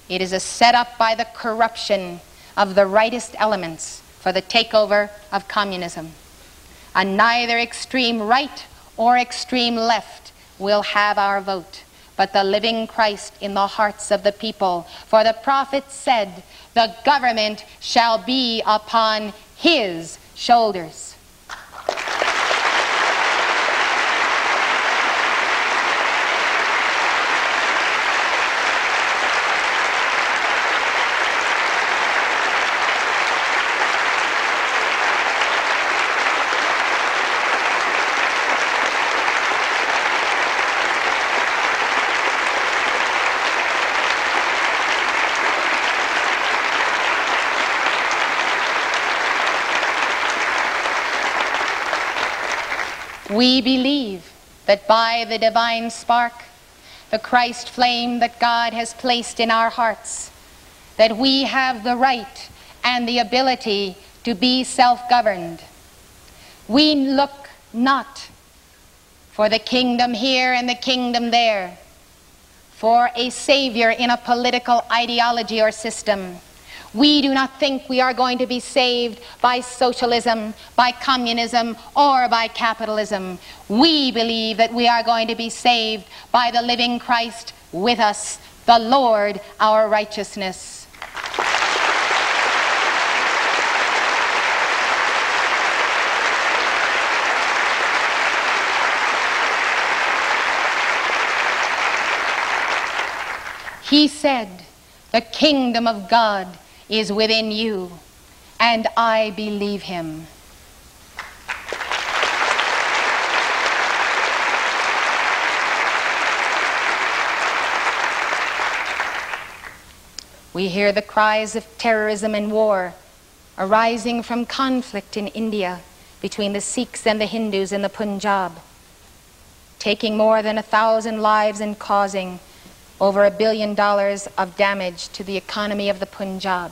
It is a setup by the corruption of the rightist elements for the takeover of communism. And neither extreme right or extreme left will have our vote, but the living Christ in the hearts of the people. For the prophet said, the government shall be upon his shoulders. We believe that by the divine spark, the Christ flame that God has placed in our hearts, that we have the right and the ability to be self-governed. We look not for the kingdom here and the kingdom there, for a savior in a political ideology or system. We do not think we are going to be saved by socialism, by communism, or by capitalism. We believe that we are going to be saved by the living Christ with us, the Lord, our righteousness. He said, the kingdom of God is within you, and I believe him. We hear the cries of terrorism and war arising from conflict in India between the Sikhs and the Hindus in the Punjab, taking more than 1,000 lives and causing over $1 billion of damage to the economy of the Punjab.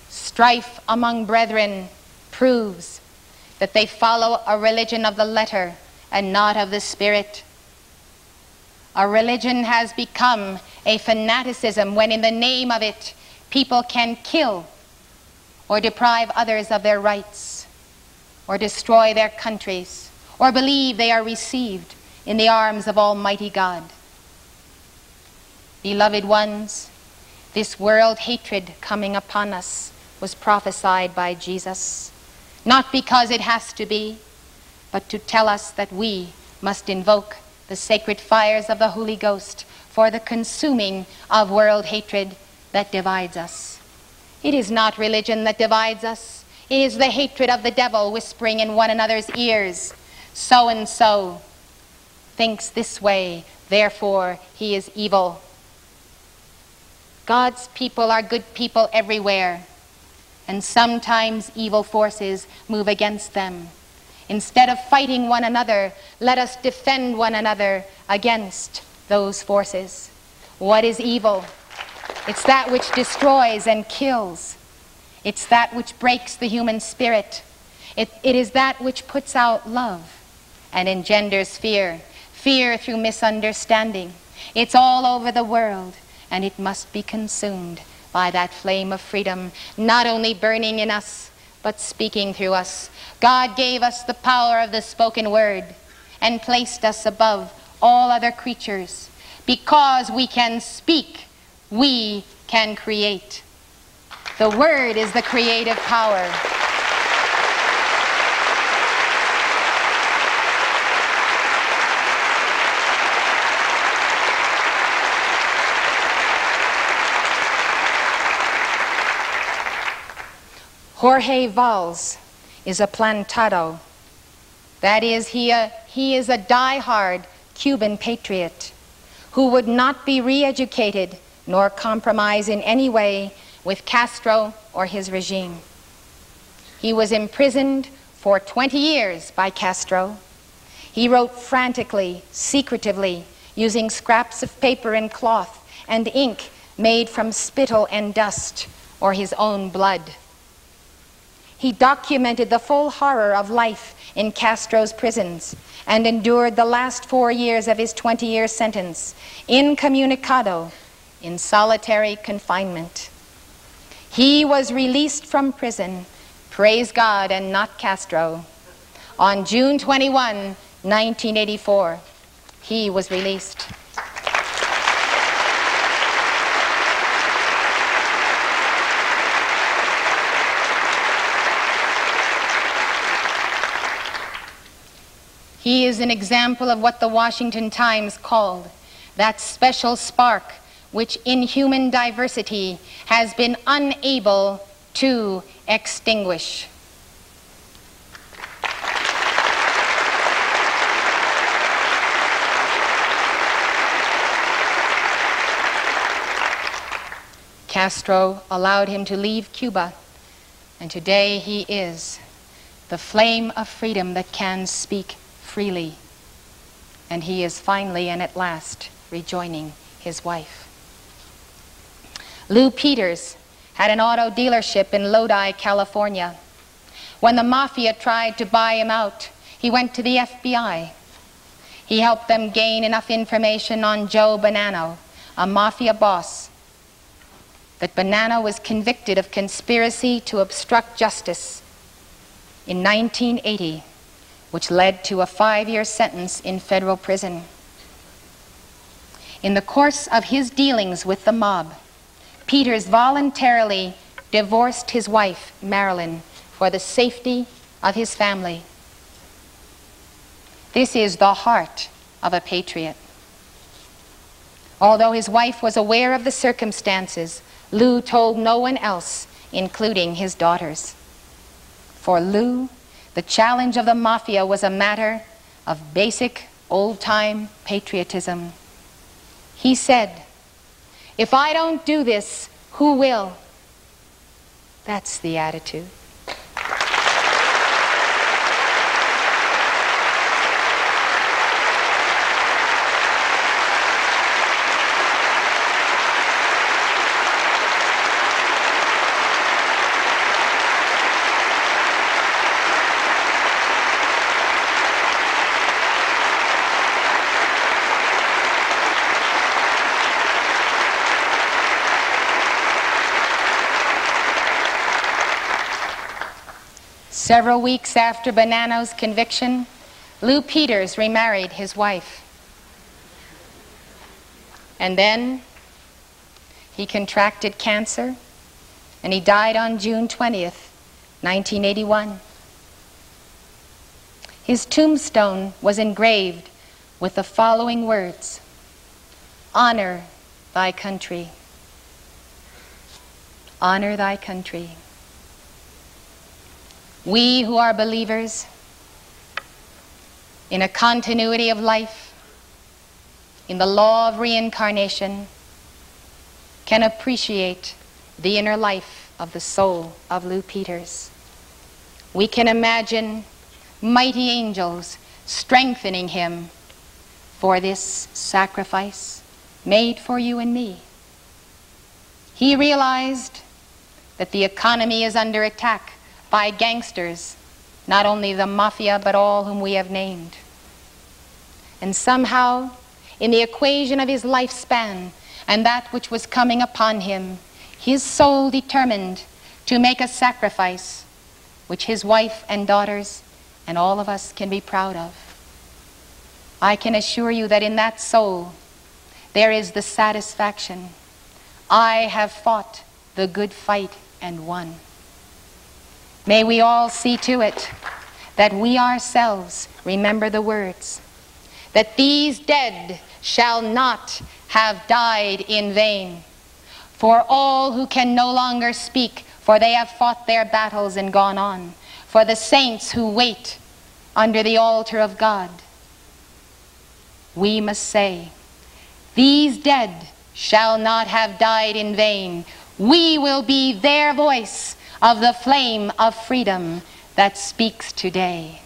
Strife among brethren proves that they follow a religion of the letter and not of the spirit. A religion has become a fanaticism when in the name of it people can kill or deprive others of their rights or destroy their countries or believe they are received in the arms of Almighty God. Beloved ones, this world hatred coming upon us was prophesied by Jesus, not because it has to be, but to tell us that we must invoke the sacred fires of the Holy Ghost for the consuming of world hatred that divides us. It is not religion that divides us. It is the hatred of the devil whispering in one another's ears, so and so thinks this way, therefore he is evil. God's people are good people everywhere, and sometimes evil forces move against them. Instead of fighting one another, let us defend one another against those forces. What is evil? It's that which destroys and kills. It's that which breaks the human spirit. It is that which puts out love and engenders fear. Fear through misunderstanding. It's all over the world, and it must be consumed by that flame of freedom, not only burning in us, but speaking through us. God gave us the power of the spoken word and placed us above all other creatures. Because we can speak, we can create. The word is the creative power. Jorge Valls is a plantado. That is, he is a die-hard Cuban patriot who would not be re-educated nor compromise in any way with Castro or his regime. He was imprisoned for 20 years by Castro. He wrote frantically, secretively, using scraps of paper and cloth and ink made from spittle and dust or his own blood. He documented the full horror of life in Castro's prisons and endured the last 4 years of his 20-year sentence incommunicado, in solitary confinement. He was released from prison, praise God and not Castro. On June 21, 1984, he was released. He is an example of what the Washington Times called that special spark which in human diversity has been unable to extinguish. Castro allowed him to leave Cuba, and today he is the flame of freedom that can speak freely. And he is finally and at last rejoining his wife. Lou Peters had an auto dealership in Lodi, California. When the mafia tried to buy him out, he went to the FBI. He helped them gain enough information on Joe Bonanno, a mafia boss, that Bonanno was convicted of conspiracy to obstruct justice in 1980, which led to a 5-year sentence in federal prison. In the course of his dealings with the mob, Peters voluntarily divorced his wife, Marilyn, for the safety of his family. This is the heart of a patriot. Although his wife was aware of the circumstances, Lou told no one else, including his daughters. For Lou, the challenge of the mafia was a matter of basic old-time patriotism. He said, "If I don't do this, who will?" That's the attitude. Several weeks after Bonanno's conviction, Lou Peters remarried his wife. And then he contracted cancer, and he died on June 20th, 1981. His tombstone was engraved with the following words: "Honor thy country. Honor thy country." We who are believers in a continuity of life, in the law of reincarnation, can appreciate the inner life of the soul of Lou Peters. We can imagine mighty angels strengthening him for this sacrifice made for you and me. He realized that the economy is under attack by gangsters, not only the mafia, but all whom we have named. And somehow, in the equation of his lifespan and that which was coming upon him, his soul determined to make a sacrifice which his wife and daughters and all of us can be proud of. I can assure you that in that soul there is the satisfaction. I have fought the good fight and won. May we all see to it that we ourselves remember the words, that these dead shall not have died in vain. For all who can no longer speak, for they have fought their battles and gone on. For the saints who wait under the altar of God, we must say, these dead shall not have died in vain. We will be their voice of the flame of freedom that speaks today.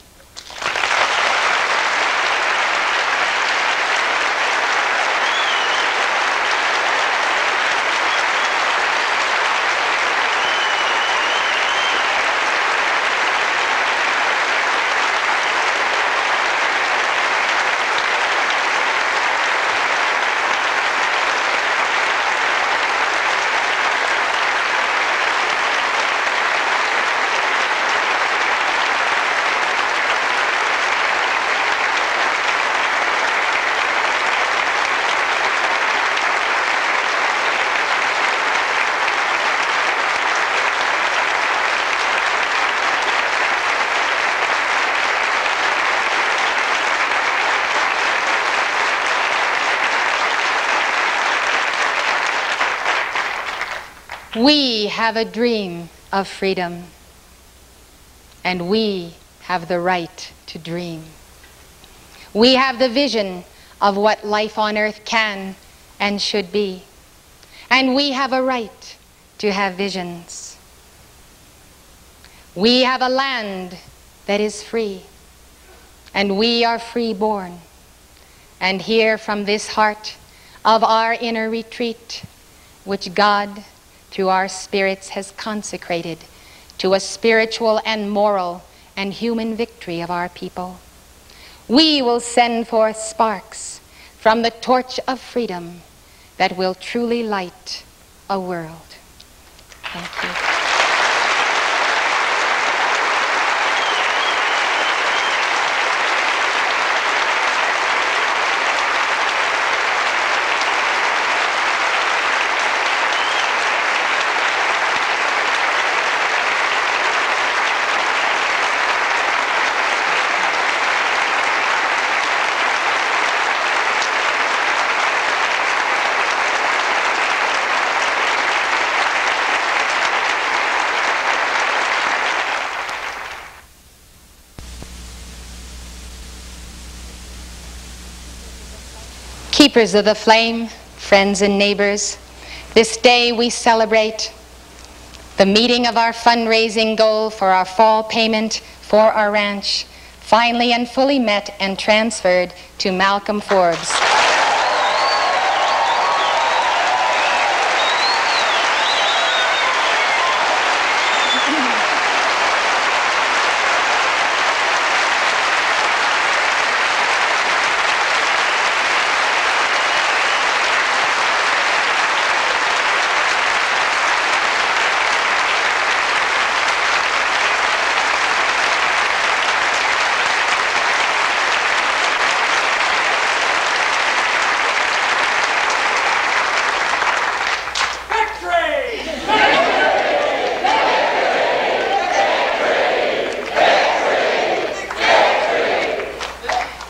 We have a dream of freedom, and we have the right to dream. We have the vision of what life on earth can and should be, and we have a right to have visions. We have a land that is free, and we are free-born. And here from this heart of our inner retreat, which God through our spirits has consecrated to a spiritual and moral and human victory of our people, we will send forth sparks from the torch of freedom that will truly light a world. Thank you. Keepers of the flame, friends and neighbors, this day we celebrate the meeting of our fundraising goal for our fall payment for our ranch, finally and fully met and transferred to Malcolm Forbes.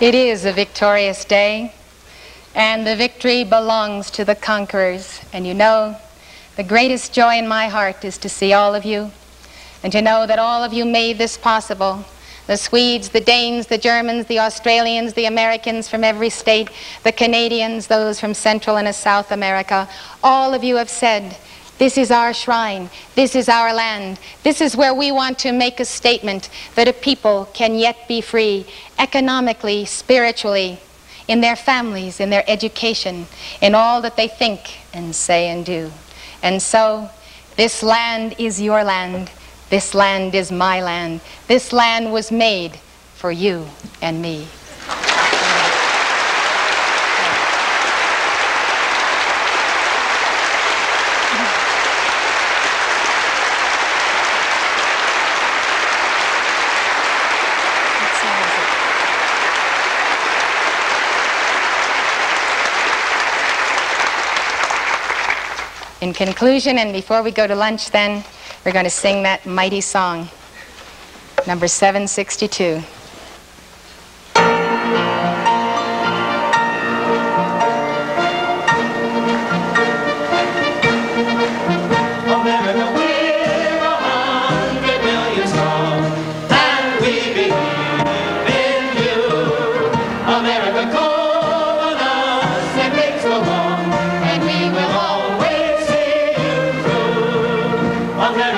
It is a victorious day, and the victory belongs to the conquerors. And you know, the greatest joy in my heart is to see all of you, and to know that all of you made this possible. The Swedes, the Danes, the Germans, the Australians, the Americans from every state, the Canadians, those from Central and South America, all of you have said, this is our shrine, this is our land, this is where we want to make a statement that a people can yet be free, economically, spiritually, in their families, in their education, in all that they think and say and do. And so, this land is your land, this land is my land, this land was made for you and me. In conclusion, and before we go to lunch then, we're going to sing that mighty song, number 762. America, we're 100 million strong, and we believe in you. America, call on us if things go wrong, and we will always see you through. America,